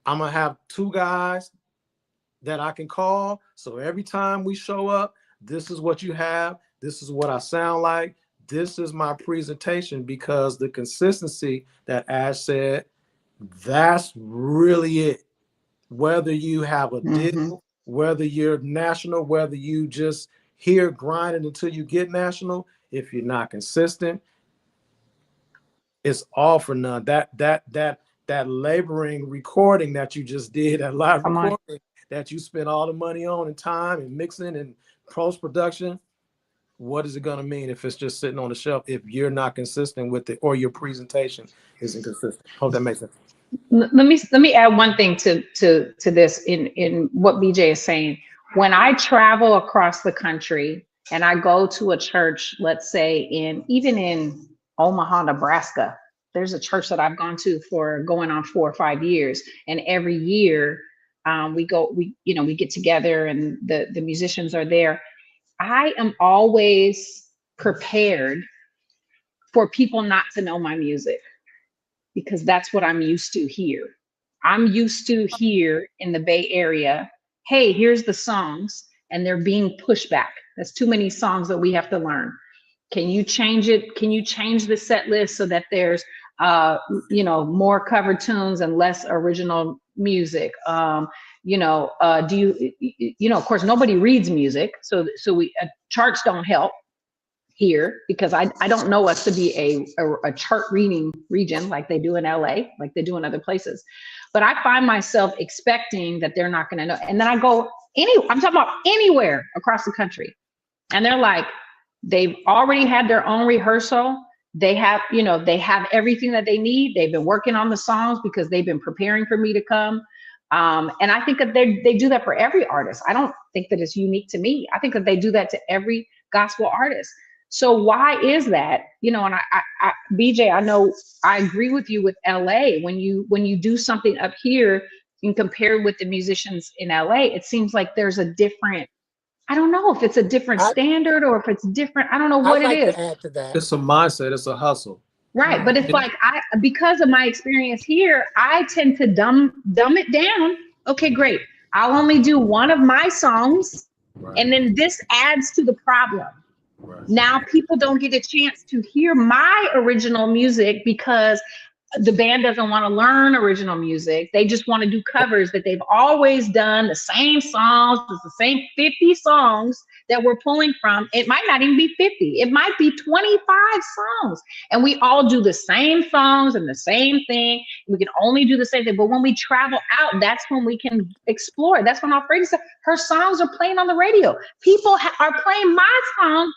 I'm going to have two guys that I can call. So every time we show up, this is what you have. This is what I sound like. This is my presentation, because the consistency that Ash said, that's really it. Whether you have a deal, whether you're national, whether you just here grinding until you get national, if you're not consistent, it's all for none. That laboring recording that you just did, that live Come on. recording that you spent all the money on and time and mixing and post production, what is it going to mean if it's just sitting on the shelf if you're not consistent with it or your presentation isn't consistent? Hope that makes sense. Let me add one thing to this in what BJ is saying. When I travel across the country and I go to a church, let's say even in Omaha, Nebraska, there's a church that I've gone to for going on 4 or 5 years, and every year we get together and the musicians are there. I am always prepared for people not to know my music, because that's what I'm used to here. I'm used to here in the Bay Area, hey, here's the songs, and they're being pushed back. That's too many songs that we have to learn. Can you change it? Can you change the set list so that there's more cover tunes and less original music? Do of course nobody reads music, so we charts don't help here, because I don't know us to be a chart reading region like they do in LA, like they do in other places. But I find myself expecting that they're not going to know. And then I'm talking about anywhere across the country. And they're like, they've already had their own rehearsal. They have everything that they need. They've been working on the songs because they've been preparing for me to come. And I think that they do that for every artist. I don't think that it's unique to me. I think that they do that to every gospel artist. So why is that? And BJ, I know I agree with you with LA. When you do something up here and compare with the musicians in LA, it seems like there's a different, I don't know if it's a different standard or if it's different. I don't know what I'd like it is. to add to that. It's a mindset. It's a hustle. Right. But it's like, because of my experience here, I tend to dumb it down. Okay, great. I'll only do one of my songs. Right. And then this adds to the problem. Right. Now people don't get a chance to hear my original music because the band doesn't want to learn original music. They just want to do covers that they've always done, the same songs. It's the same 50 songs that we're pulling from. It might not even be 50. It might be 25 songs. And we all do the same songs and the same thing. We can only do the same thing. But when we travel out, that's when we can explore. That's when Alfreda said her songs are playing on the radio. People are playing my song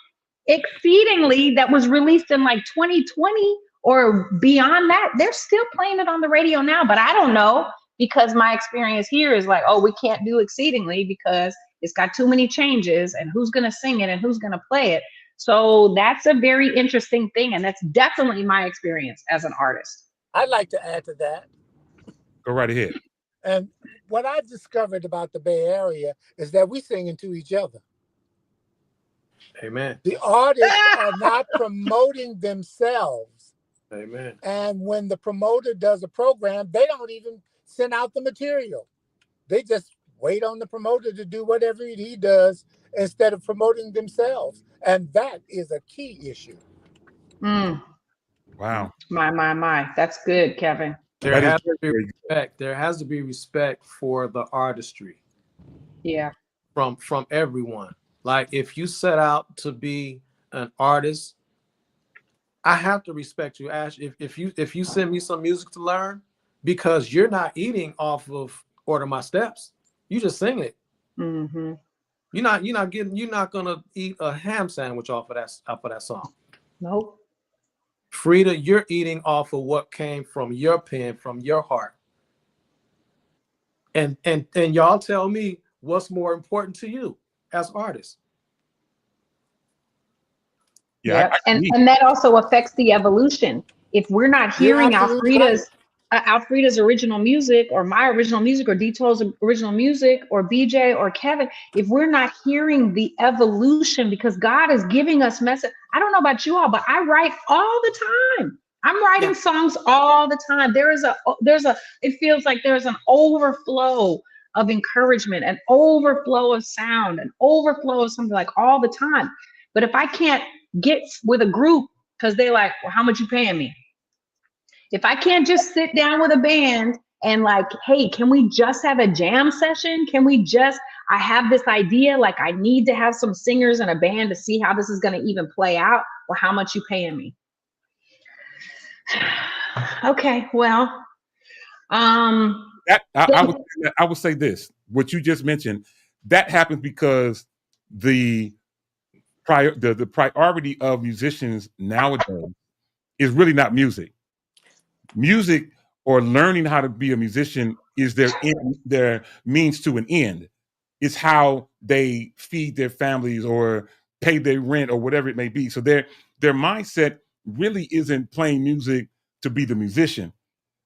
exceedingly that was released in like 2020 or beyond that. They're still playing it on the radio now, but I don't know, because my experience here is like, oh, we can't do exceedingly because it's got too many changes, and who's going to sing it and who's going to play it. So that's a very interesting thing, and that's definitely my experience as an artist. I'd like to add to that. Go right ahead. And what I've discovered about the Bay Area is that we singing to each other. Amen. The artists are not promoting themselves. Amen. And when the promoter does a program, they don't even send out the material. They just wait on the promoter to do whatever he does instead of promoting themselves. And that is a key issue. Mm. Wow. My. That's good, Kevin. There That is has to very, be very good. respect. There has to be respect for the artistry Yeah. from everyone. Like if you set out to be an artist, I have to respect you, Ash. If you send me some music to learn, because you're not eating off of Order My Steps, you just sing it. Mm-hmm. You're not gonna eat a ham sandwich off of that song. Nope. Frida, you're eating off of what came from your pen, from your heart. And y'all tell me what's more important to you as artists. Yeah, Yep. I can eat. And that also affects the evolution. If we're not You're hearing absolutely right. Alfreda's original music, or my original music, or Deto's original music, or BJ or Kevin, if we're not hearing the evolution, because God is giving us message. I don't know about you all, but I write all the time. I'm Yeah. writing songs all the time. It feels like there's an overflow of encouragement, an overflow of sound, an overflow of something, like, all the time. But if I can't get with a group, because they like, well, how much you paying me? If I can't just sit down with a band and, like, hey, can we just have a jam session? I have this idea, like, I need to have some singers and a band to see how this is going to even play out. Well, how much you paying me? Okay, well, That I would say this. What you just mentioned, that happens because the the priority of musicians nowadays is really not music. Music, or learning how to be a musician, is their means to an end. It's how they feed their families or pay their rent or whatever it may be. So their mindset really isn't playing music to be the musician.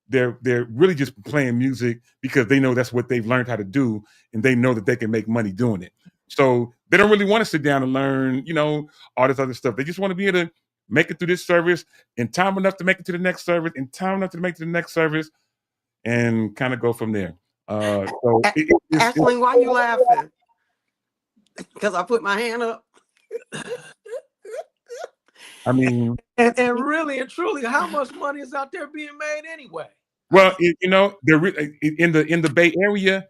They're really just playing music because they know that's what they've learned how to do, and they know that they can make money doing it. So they don't really want to sit down and learn, all this other stuff. They just want to be able to make it through this service in time enough to make it to the next service, in time enough to make it to the next service, and kind of go from there. So Ashley, why you laughing? Because I put my hand up. I mean, And really and truly, how much money is out there being made anyway? well, in the Bay Area,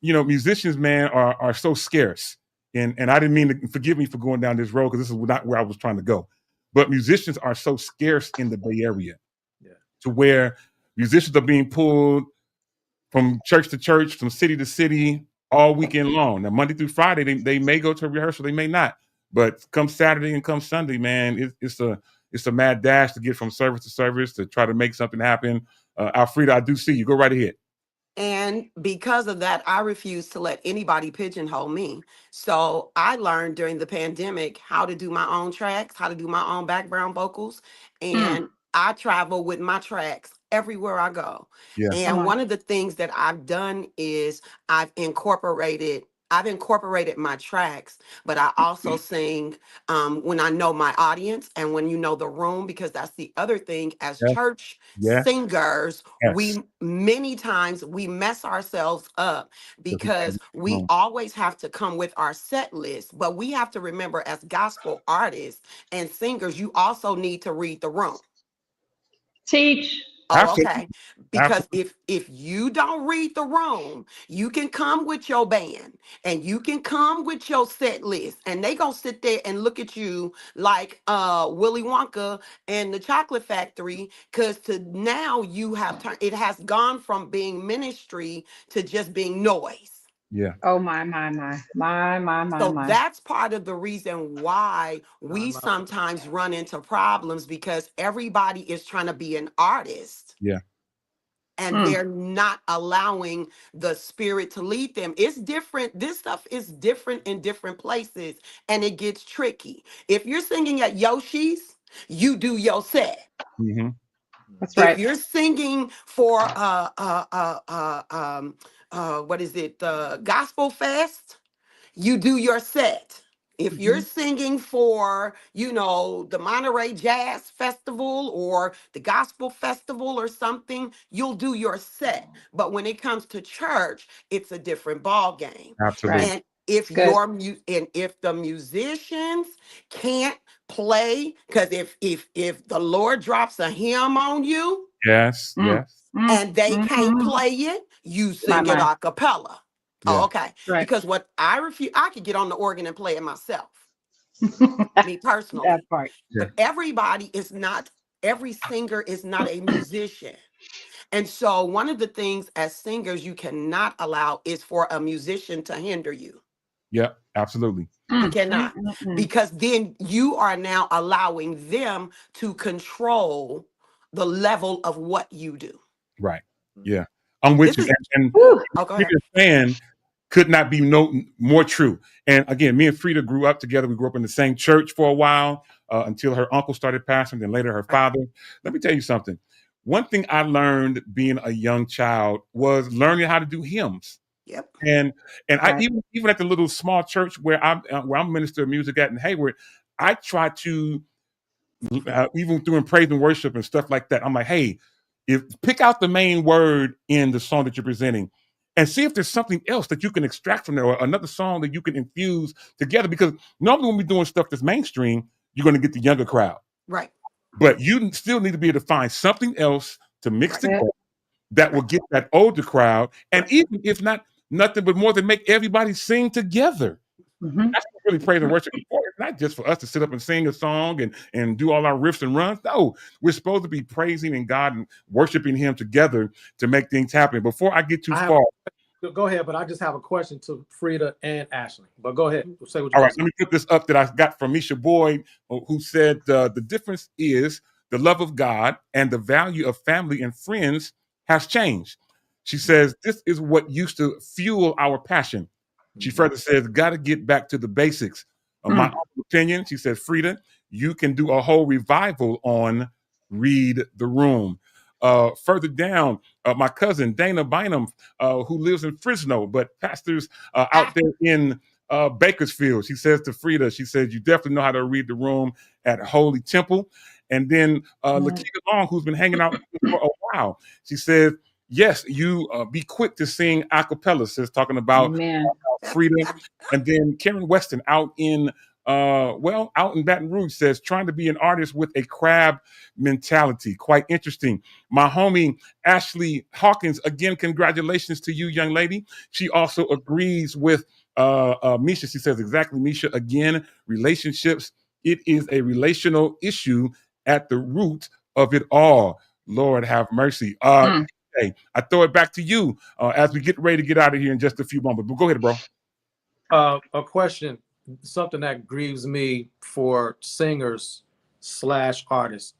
musicians, man, are so scarce. And I didn't mean to, forgive me for going down this road, because this is not where I was trying to go. But musicians are so scarce in the Bay Area, Yeah. to where musicians are being pulled from church to church, from city to city, all weekend long. Now, Monday through Friday, they may go to a rehearsal, they may not. But come Saturday and come Sunday, man, it's a mad dash to get from service to service to try to make something happen. Alfreda, I do see you. Go right ahead. And because of that, I refuse to let anybody pigeonhole me. So I learned during the pandemic how to do my own tracks, how to do my own background vocals. And I travel with my tracks everywhere I go. Yeah. come And on. one of the things that I've done is I've incorporated my tracks, but I also sing when I know my audience and when you know the room, because that's the other thing. As Yeah. church Yeah. singers, Yes. we many times we mess ourselves up because Come we on. always have to come with our set list. But we have to remember, as gospel artists and singers, you also need to read the room. Teach. Oh, Absolutely. okay. Because Absolutely. if you don't read the room, you can come with your band and you can come with your set list, and they gonna sit there and look at you like Willy Wonka and the Chocolate Factory, because to now you have turned, it has gone from being ministry to just being noise. Yeah. Oh, my. So that's part of the reason why My, we my. sometimes run into problems, because everybody is trying to be an artist Yeah. and they're not allowing the spirit to lead them. It's different. This stuff is different in different places, and it gets tricky. If you're singing at Yoshi's, you do your set. Mm-hmm. That's If right. you're singing for what is it, the Gospel Fest, you do your set. If you're Mhm. singing for, the Monterey Jazz Festival or the Gospel Festival or something, you'll do your set. But when it comes to church, it's a different ball game. Right. Absolutely. And If Good. and if the musicians can't play, because if the Lord drops a hymn on you Yes, Mm, yes, mm, and they can't mhm. play it, you My, sing it my. a cappella. Oh, yeah, okay. Right. Because what I refuse, I could get on the organ and play it myself, me That personally. part. yeah, But every singer is not a musician. And so one of the things as singers you cannot allow is for a musician to hinder you. yeah, absolutely. You Mm, mm, cannot. mm, mm. Because then you are now allowing them to control the level of what you do. Right. Yeah. I'm with This you. is And Whew. oh, go what ahead. you're saying could not be more true. And again, me and Frida grew up together. We grew up in the same church for a while until her uncle started pastoring, then later her Right. father. Let me tell you something. One thing I learned being a young child was learning how to do hymns. Yep. And I Right. even at the little small church where I'm minister of music at in Hayward, I try to even doing praise and worship and stuff like that. I'm like, hey, if pick out the main word in the song that you're presenting, and see if there's something else that you can extract from there, or another song that you can infuse together. Because normally when we're doing stuff that's mainstream, you're going to get the younger crowd, Right. but you still need to be able to find something else to mix Right. Yeah. together that will Right. get that older crowd, and Right. even if not nothing but more than make everybody sing together. Mhm. That's what really praise and worship is for. It's not just for us to sit up and sing a song and do all our riffs and runs. No, we're supposed to be praising in God and worshiping Him together to make things happen. Before I get too I have far, go ahead, but I just have a question to Frida and Ashley. But go ahead, say what you're all gonna right, say. let me put this up that I got from Misha Boyd, who said the difference is the love of God and the value of family and friends has changed. She says this is what used to fuel our passion. She Mhm. further says, got to get back to the basics. My Mm. own opinion, she said, Frida, you can do a whole revival on Read the Room. Further down, my cousin Dana Bynum, who lives in Fresno, but pastors out there in Bakersfield. She says to Frida, she says, you definitely know how to read the room at Holy Temple. And then Mm. Lakita Long, who's been hanging out for a while, she says, yes, you be quick to sing a cappella, says talking about Amen. Frida. And then Karen Weston out in Baton Rouge says, trying to be an artist with a crab mentality. Quite interesting. My homie Ashley Hawkins, again, congratulations to you, young lady. She also agrees with Misha. She says exactly, Misha, again, relationships. It is a relational issue at the root of it all. Lord have mercy. Mm. Hey, I throw it back to you as we get ready to get out of here in just a few moments. But go ahead, bro. A question, something that grieves me for singers slash artists.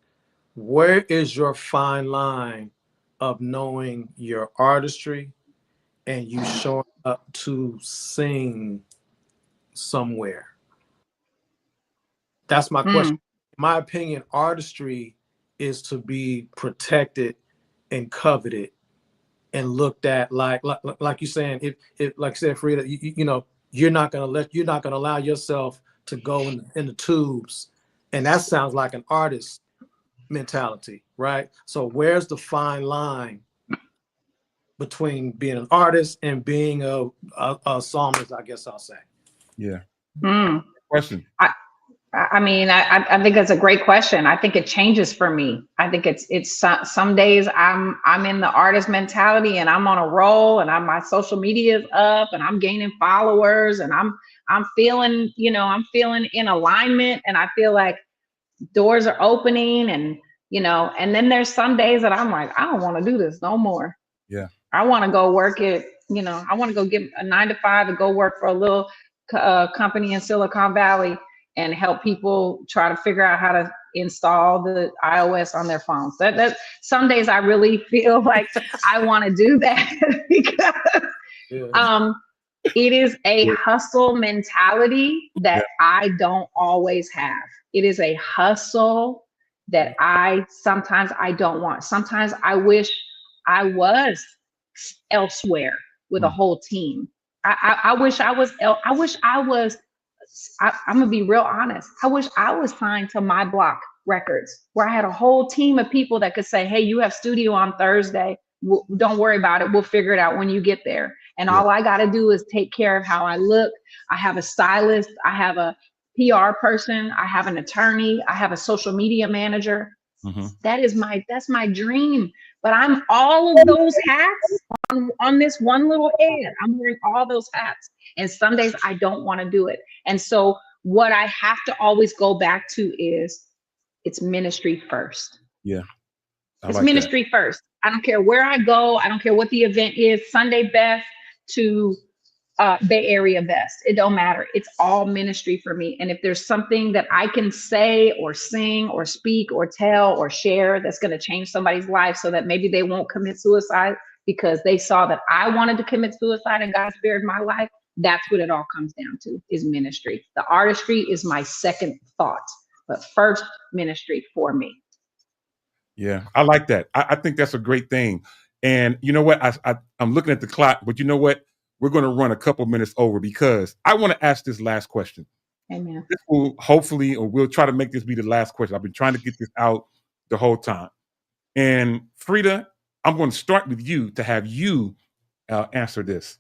Where is your fine line of knowing your artistry and you showing up to sing somewhere? That's my question. Mm. In my opinion, artistry is to be protected and coveted and looked at like you're saying, if like I said, Frida, you know, you're not gonna allow yourself to go in the tubes. And that sounds like an artist mentality, right? So where's the fine line between being an artist and being a psalmist, I guess I'll say. Yeah. Mm. Question. I mean, I think that's a great question. I think it changes for me. I think it's some days I'm in the artist mentality and I'm on a roll and my social media is up and I'm gaining followers and I'm feeling, I'm feeling in alignment and I feel like doors are opening and then there's some days that I'm like, I don't want to do this no more. Yeah. I want to go work it. I want to go get a 9 to 5 to go work for a little company in Silicon Valley and help people try to figure out how to install the iOS on their phones. That some days I really feel like I want to do that because Yeah. it is a hustle mentality Yeah. that I don't always have. It is a hustle that sometimes I don't want. Sometimes I wish I was elsewhere with a Mm. whole team. I wish I was. I wish I was. I'm gonna be real honest. I wish I was signed to My Block Records, where I had a whole team of people that could say, "Hey, you have studio on Thursday. Don't worry about it. We'll figure it out when you get there." And Yeah. all I got to do is take care of how I look. I have a stylist, I have a PR person, I have an attorney, I have a social media manager. Mm-hmm. That's my dream. But I'm all of those hats on this one little head. I'm wearing all those hats. And some days I don't want to do it. And so what I have to always go back to is it's ministry first. Yeah. I It's like that. ministry first. I don't care where I go. I don't care what the event is, Sunday best to Bay Area best. It don't matter. It's all ministry for me. And if there's something that I can say or sing or speak or tell or share that's going to change somebody's life so that maybe they won't commit suicide because they saw that I wanted to commit suicide and God spared my life, that's what it all comes down to is ministry. The artistry is my second thought, but first ministry for me. Yeah, I like that. I think that's a great thing. And you know what? I'm looking at the clock, but you know what? We're going to run a couple minutes over because I want to ask this last question. Amen. This will hopefully, or we'll try to make this be the last question. I've been trying to get this out the whole time. And Frida, I'm going to start with you to have you answer this.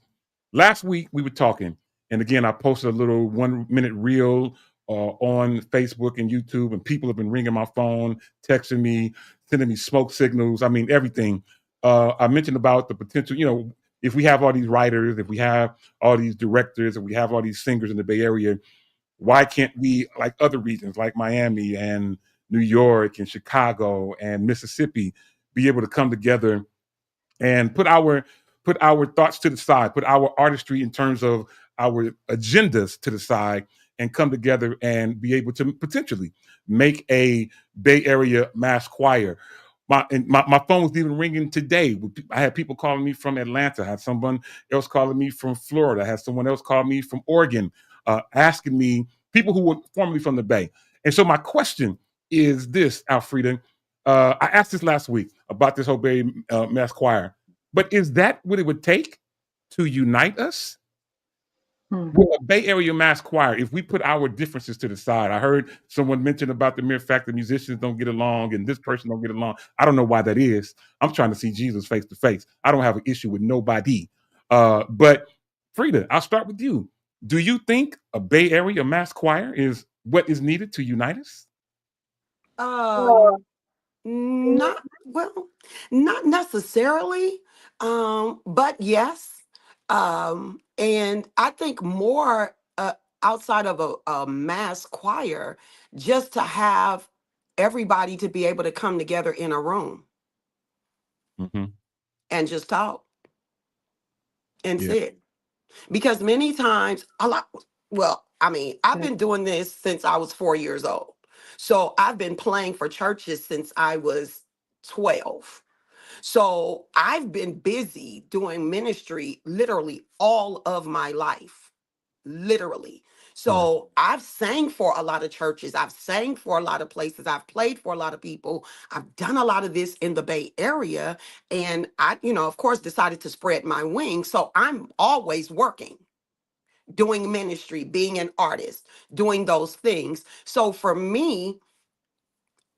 Last week we were talking, and again, I posted a little 1 minute reel on Facebook and YouTube, and people have been ringing my phone, texting me, sending me smoke signals. I mean, everything. I mentioned about the potential, if we have all these writers, if we have all these directors, if we have all these singers in the Bay Area, why can't we, like other regions, like Miami and New York and Chicago and Mississippi, be able to come together and put our thoughts to the side, put our artistry in terms of our agendas to the side, and come together and be able to potentially make a Bay Area mass choir. My phone was even ringing today. I had people calling me from Atlanta. I had someone else calling me from Florida. I had someone else call me from Oregon, asking me, people who were formerly from the Bay. And so my question is this, Alfreda. I asked this last week about this whole Bay mass choir, but is that what it would take to unite us? With a Bay Area mass choir, if we put our differences to the side. I heard someone mention about the mere fact that musicians don't get along and this person don't get along. I don't know why that is. I'm trying to see Jesus face to face. I don't have an issue with nobody. But Frida, I'll start with you. Do you think a Bay Area mass choir is what is needed to unite us? Um, Not well, not necessarily, but yes. And I think more outside of a mass choir, just to have everybody to be able to come together in a room Mm-hmm. and just talk and Yeah. sit. Because many times, well, I mean, I've been doing this since I was 4 years old. So I've been playing for churches since I was 12. So I've been busy doing ministry literally all of my life, literally. Yeah. So I've sang for a lot of churches. I've sang for a lot of places. I've played for a lot of people. I've done a lot of this in the Bay Area. And I, of course, decided to spread my wings. So I'm always working, doing ministry, being an artist, doing those things. So for me,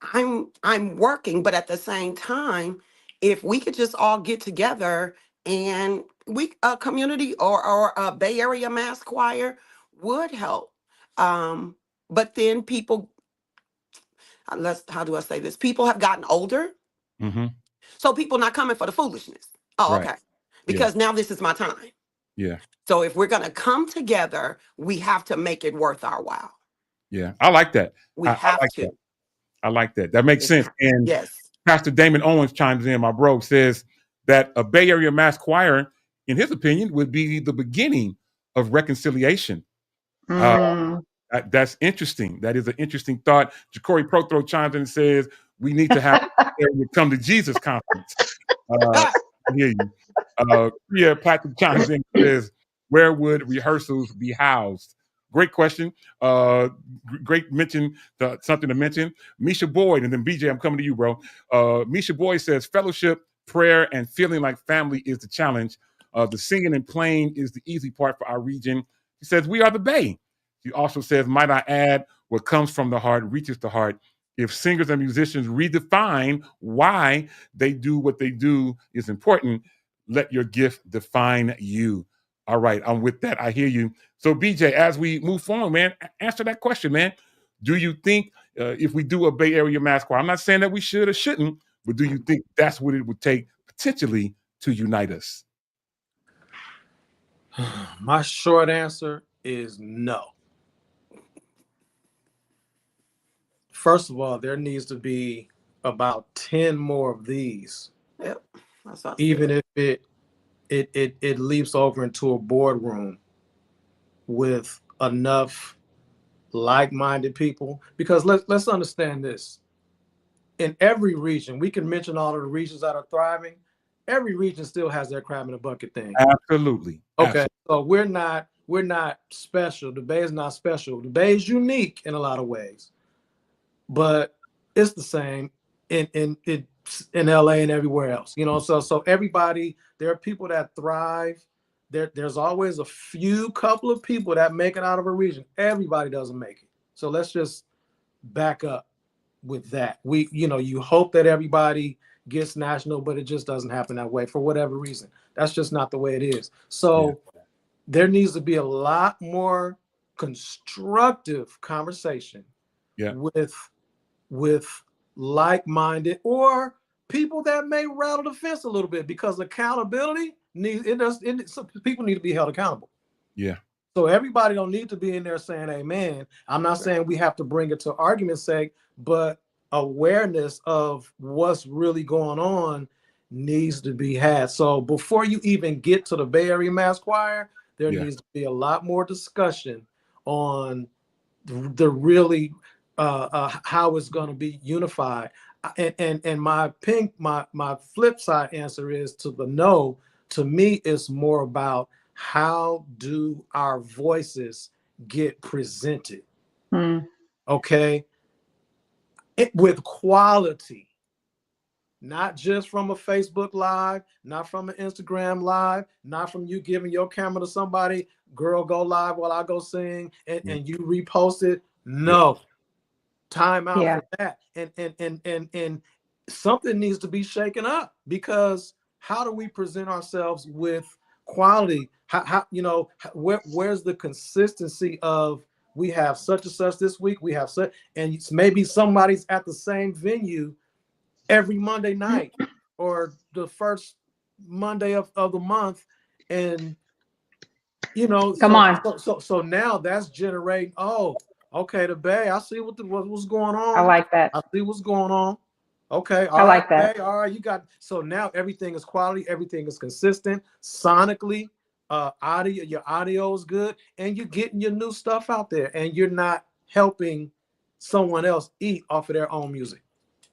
I'm working, but at the same time, if we could just all get together and we a community or a Bay Area mass choir would help. Um, but then people, let's how do I say this? People have gotten older, Mm-hmm. so people not coming for the foolishness. Oh, Right. okay. Yeah. Because now this is my time. Yeah. So if we're gonna come together, we have to make it worth our while. Yeah. I like that. We I have like that. to. I like that. That makes sense. And Yes. Pastor Damon Owens chimes in, my bro, says that a Bay Area mass choir, in his opinion, would be the beginning of reconciliation. Uh, Mm. that's interesting. That is an interesting thought. Ja'Cory Prothro chimes in and says, we need to have a Come to Jesus conference. I hear you. Priya Patrick chimes in and says, where would rehearsals be housed? Great question. Great mention, something to mention. Misha Boyd, and then BJ, I'm coming to you, bro. Misha Boyd says, fellowship, prayer, and feeling like family is the challenge. The singing and playing is the easy part for our region. He says, we are the Bay. He also says, might I add, what comes from the heart reaches the heart. If singers and musicians redefine why they do what they do is important, let your gift define you. All right, I'm with that. I hear you. So, BJ, as we move forward, man, answer that question, man. Do you think if we do a Bay Area Mass Choir, I'm not saying that we should or shouldn't, but do you think that's what it would take potentially to unite us? My short answer is no. First of all, there needs to be about 10 more of these. Yep. That's what I Even said. if it leaps over into a boardroom with enough like-minded people. Because let's understand this. In every region, we can mention all of the regions that are thriving. Every region still has their crab in a bucket thing. Absolutely. Okay, Absolutely. so we're not special. The Bay is not special. The Bay is unique in a lot of ways, but it's the same in LA and everywhere else. You know, so everybody, there are people that thrive. There's always a few couple of people that make it out of a region. Everybody doesn't make it. So let's just back up with that. You hope that everybody gets national, but it just doesn't happen that way for whatever reason. That's just not the way it is. So there needs to be a lot more constructive conversation with like-minded or people that may rattle the fence a little bit, because accountability people need to be held accountable. Yeah. So everybody don't need to be in there saying amen. I'm not saying we have to bring it to argument's sake, but awareness of what's really going on needs to be had. So before you even get to the Bay Area Mass Choir, there needs to be a lot more discussion on the really how it's going to be unified. And my flip side answer is to the no. To me, it's more about how do our voices get presented? Okay, with quality, not just from a Facebook Live, not from an Instagram Live, not from you giving your camera to somebody, girl, go live while I go sing, and you repost it. No, time out for that. And something needs to be shaken up, because how do we present ourselves with quality? Where's the consistency of, we have such and such this week, we have such, and maybe somebody's at the same venue every Monday night or the first Monday of the month, and so now that's generating, okay, the Bay, I see what's going on. I like that. I see what's going on. Okay, I like that. Bay, all right, you got, so now everything is quality, everything is consistent sonically, audio, your audio is good, and you're getting your new stuff out there, and you're not helping someone else eat off of their own music.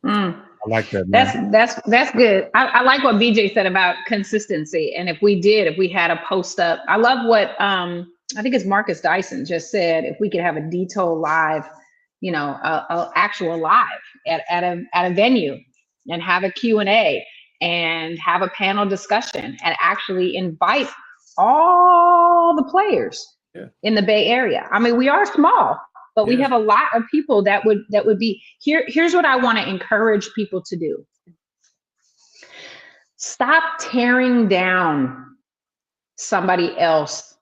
I like that, man. That's good. I like what BJ said about consistency. And if we had a post up, I love what I think it's Marcus Dyson just said, if we could have a Detour live, a actual live at a venue, and have a Q&A and have a panel discussion and actually invite all the players in the Bay Area. I mean, we are small, but we have a lot of people that would be here. Here's what I want to encourage people to do. Stop tearing down somebody else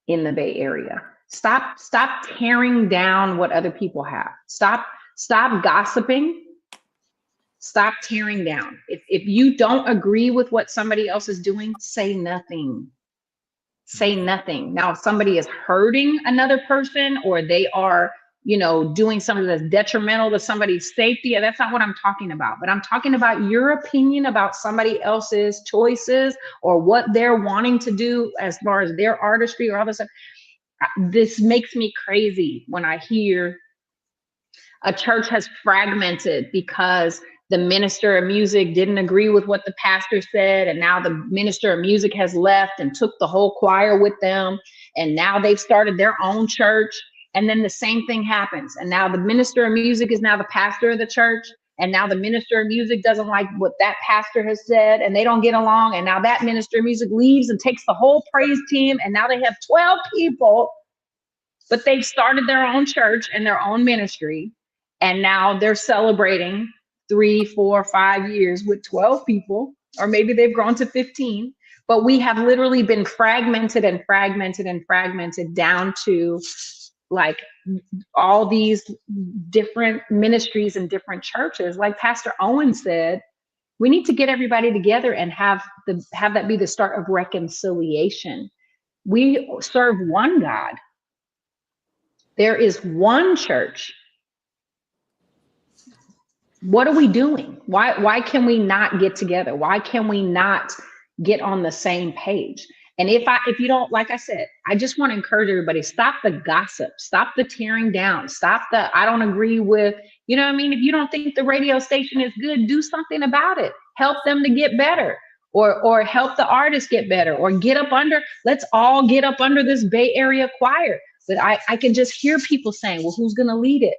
in the Bay Area. Stop tearing down what other people have. Stop gossiping. Stop tearing down. If you don't agree with what somebody else is doing, say nothing. Say nothing. Now, if somebody is hurting another person, or they are, doing something that's detrimental to somebody's safety, that's not what I'm talking about. But I'm talking about your opinion about somebody else's choices or what they're wanting to do as far as their artistry or all this stuff. This makes me crazy when I hear a church has fragmented because the minister of music didn't agree with what the pastor said, and now the minister of music has left and took the whole choir with them, and now they've started their own church, and then the same thing happens, and now the minister of music is now the pastor of the church, and now the minister of music doesn't like what that pastor has said, and they don't get along, and now that minister of music leaves and takes the whole praise team, and now they have 12 people, but they've started their own church and their own ministry, and now they're celebrating 3, 4, 5 years with 12 people, or maybe they've grown to 15, But we have literally been fragmented and fragmented and fragmented down to like all these different ministries and different churches. Like Pastor Owen said, we need to get everybody together and have that be the start of reconciliation. We serve one God. There is one church. What are we doing? Why can we not get together? Why can we not get on the same page? And if you don't, like I said, I just want to encourage everybody, stop the gossip, stop the tearing down, stop the I don't agree with, you know what I mean? If you don't think the radio station is good, do something about it. Help them to get better, or help the artist get better, or let's all get up under this Bay Area choir. But I can just hear people saying, well, who's gonna lead it?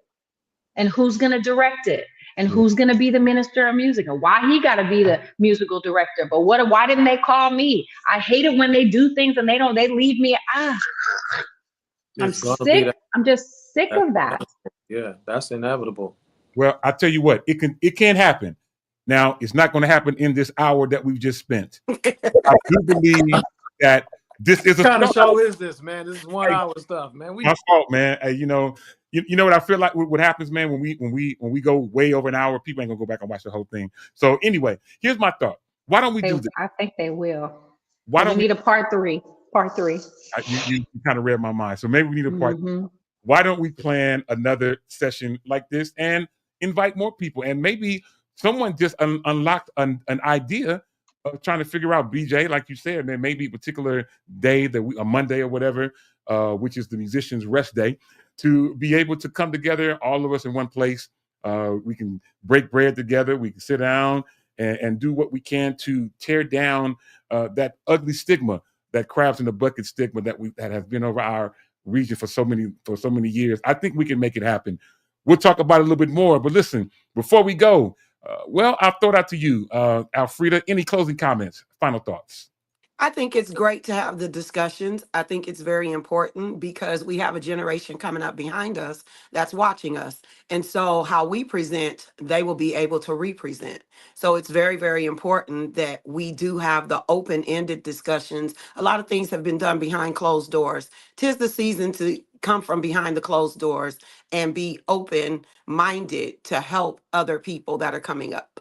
And who's gonna direct it? And who's going to be the minister of music, and why he got to be the musical director? But why didn't they call me? I hate it when they do things and they leave me. I'm sick. I'm just sick of that. Yeah, that's inevitable. Well, I tell you what, it can happen. Now, it's not going to happen in this hour that we've just spent. I do believe that this is what kind of show is this, man? This is 1 hour stuff, man. My fault, man. You know what I feel like. What happens, man, when we go way over an hour, people ain't gonna go back and watch the whole thing. So anyway, here's my thought. Why don't we do this? I think they will. Why don't we need a part three? Part three. You kind of read my mind. So maybe we need a part. Mm-hmm. Why don't we plan another session like this and invite more people? And maybe someone just unlocked an idea of trying to figure out, BJ, like you said, man, maybe a particular day, a Monday or whatever, which is the musician's rest day, to be able to come together, all of us in one place. We can break bread together. We can sit down and do what we can to tear down that ugly stigma, that crabs in the bucket stigma that has been over our region for so many years. I think we can make it happen. We'll talk about it a little bit more. But listen, before we go, I'll throw it out to you, Alfreda. Any closing comments, final thoughts? I think it's great to have the discussions. I think it's very important because we have a generation coming up behind us that's watching us. And so how we present, they will be able to represent. So it's very, very important that we do have the open-ended discussions. A lot of things have been done behind closed doors. 'Tis the season to come from behind the closed doors and be open-minded to help other people that are coming up.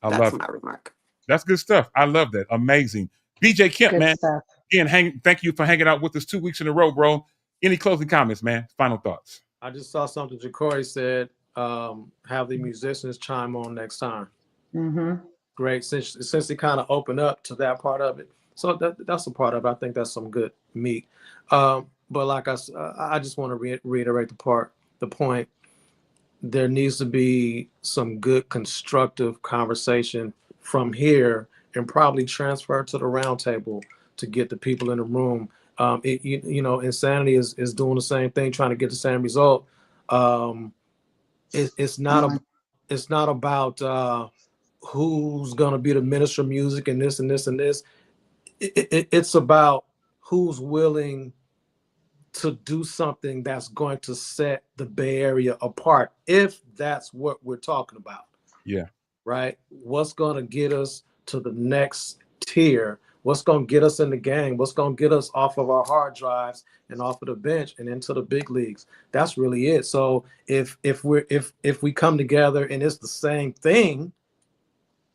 That's my remark. That's good stuff. I love that. Amazing. BJ Kemp, good man. Stuff. Again, thank you for hanging out with us 2 weeks in a row, bro. Any closing comments, man? Final thoughts. I just saw something Ja'Cory said. Have the musicians chime on next time. Mm-hmm. Great. Since they kind of opened up to that part of it. So that's a part of it. I think that's some good meat. But like I just want to reiterate the point. There needs to be some good constructive conversation from here and probably transfer to the round table to get the people in the room. Insanity is doing the same thing, trying to get the same result. It's not about who's going to be the minister of music and this and this and this. It's about who's willing to do something that's going to set the Bay Area apart, if that's what we're talking about. Yeah. Right? What's going to get us to the next tier? What's going to get us in the game? What's going to get us off of our hard drives and off of the bench and into the big leagues? That's really it. So if we come together and it's the same thing,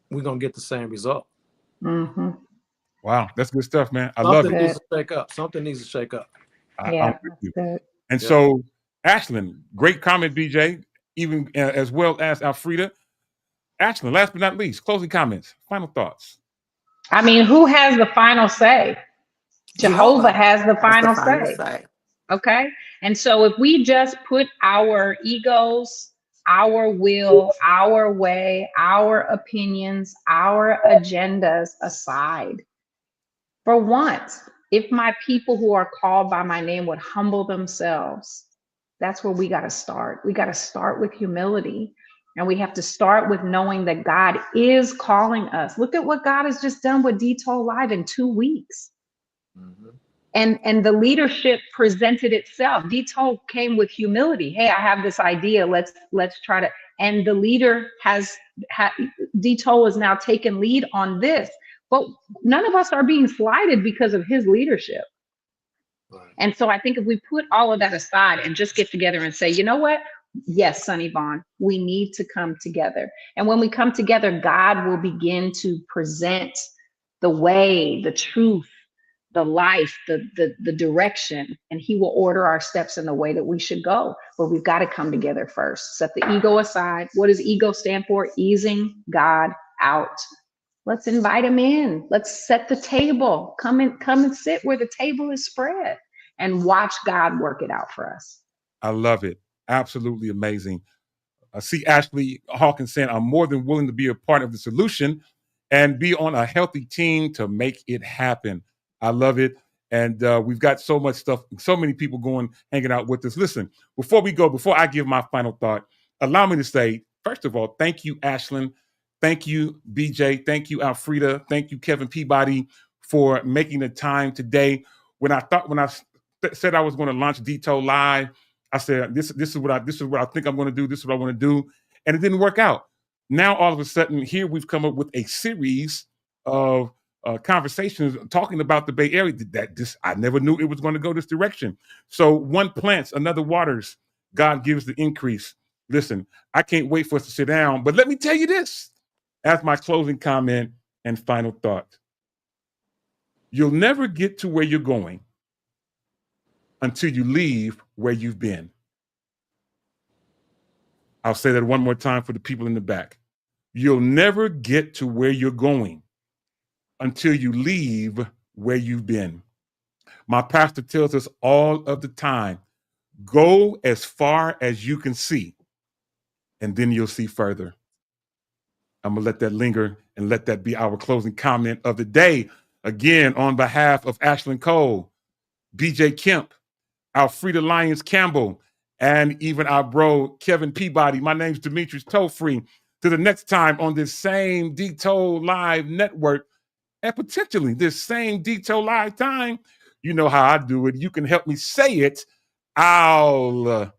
we're going to get the same result. Mm-hmm. Wow, that's good stuff, man. I love it. Something needs to shake up. Yeah. And so, Ashlyn, great comment, BJ, even as well as Alfreda. Ashlyn, last but not least, closing comments, final thoughts. I mean, who has the final say? Jehovah has the final say. Okay. And so if we just put our egos, our will, our way, our opinions, our agendas aside, for once, if my people who are called by my name would humble themselves, that's where we got to start. We got to start with humility. And we have to start with knowing that God is calling us. Look at what God has just done with Tole Live in 2 weeks. Mm-hmm. And the leadership presented itself. Tole came with humility. Hey, I have this idea. Let's try to. And the leader Tole has now taken lead on this. but none of us are being slighted because of his leadership. Right. And so I think if we put all of that aside and just get together and say, you know what? Yes, Sonny Vaughn, we need to come together. And when we come together, God will begin to present the way, the truth, the life, the direction, and he will order our steps in the way that we should go. But we've got to come together first. Set the ego aside. What does ego stand for? Easing God out. Let's invite him in. Let's set the table. Come and sit where the table is spread and watch God work it out for us. I love it. Absolutely amazing. I see Ashley Hawkins saying, I'm more than willing to be a part of the solution and be on a healthy team to make it happen. I love it. And we've got so much stuff, so many people hanging out with us. Listen, before we go, before I give my final thought, allow me to say, first of all, thank you, Ashlyn. Thank you, BJ. Thank you, Alfreda. Thank you, Kevin Peabody, for making the time today. When I said I was going to launch Tole Live, I said, this is what I think I'm going to do. This is what I want to do. And it didn't work out. Now, all of a sudden, here we've come up with a series of conversations talking about the Bay Area. I never knew it was going to go this direction. So one plants, another waters. God gives the increase. Listen, I can't wait for us to sit down. But let me tell you this as my closing comment and final thought. You'll never get to where you're going until you leave where you've been. I'll say that one more time for the people in the back. You'll never get to where you're going until you leave where you've been. My pastor tells us all of the time, go as far as you can see, and then you'll see further. I'm going to let that linger and let that be our closing comment of the day. Again, on behalf of Ashlyn Cole, BJ Kemp, Alfreda Lyons Campbell, and even our bro, Kevin Peabody. My name's Demetrius Tollfree. To the next time on this same Tole Live network, and potentially this same Tole Live time, you know how I do it. You can help me say it. I'll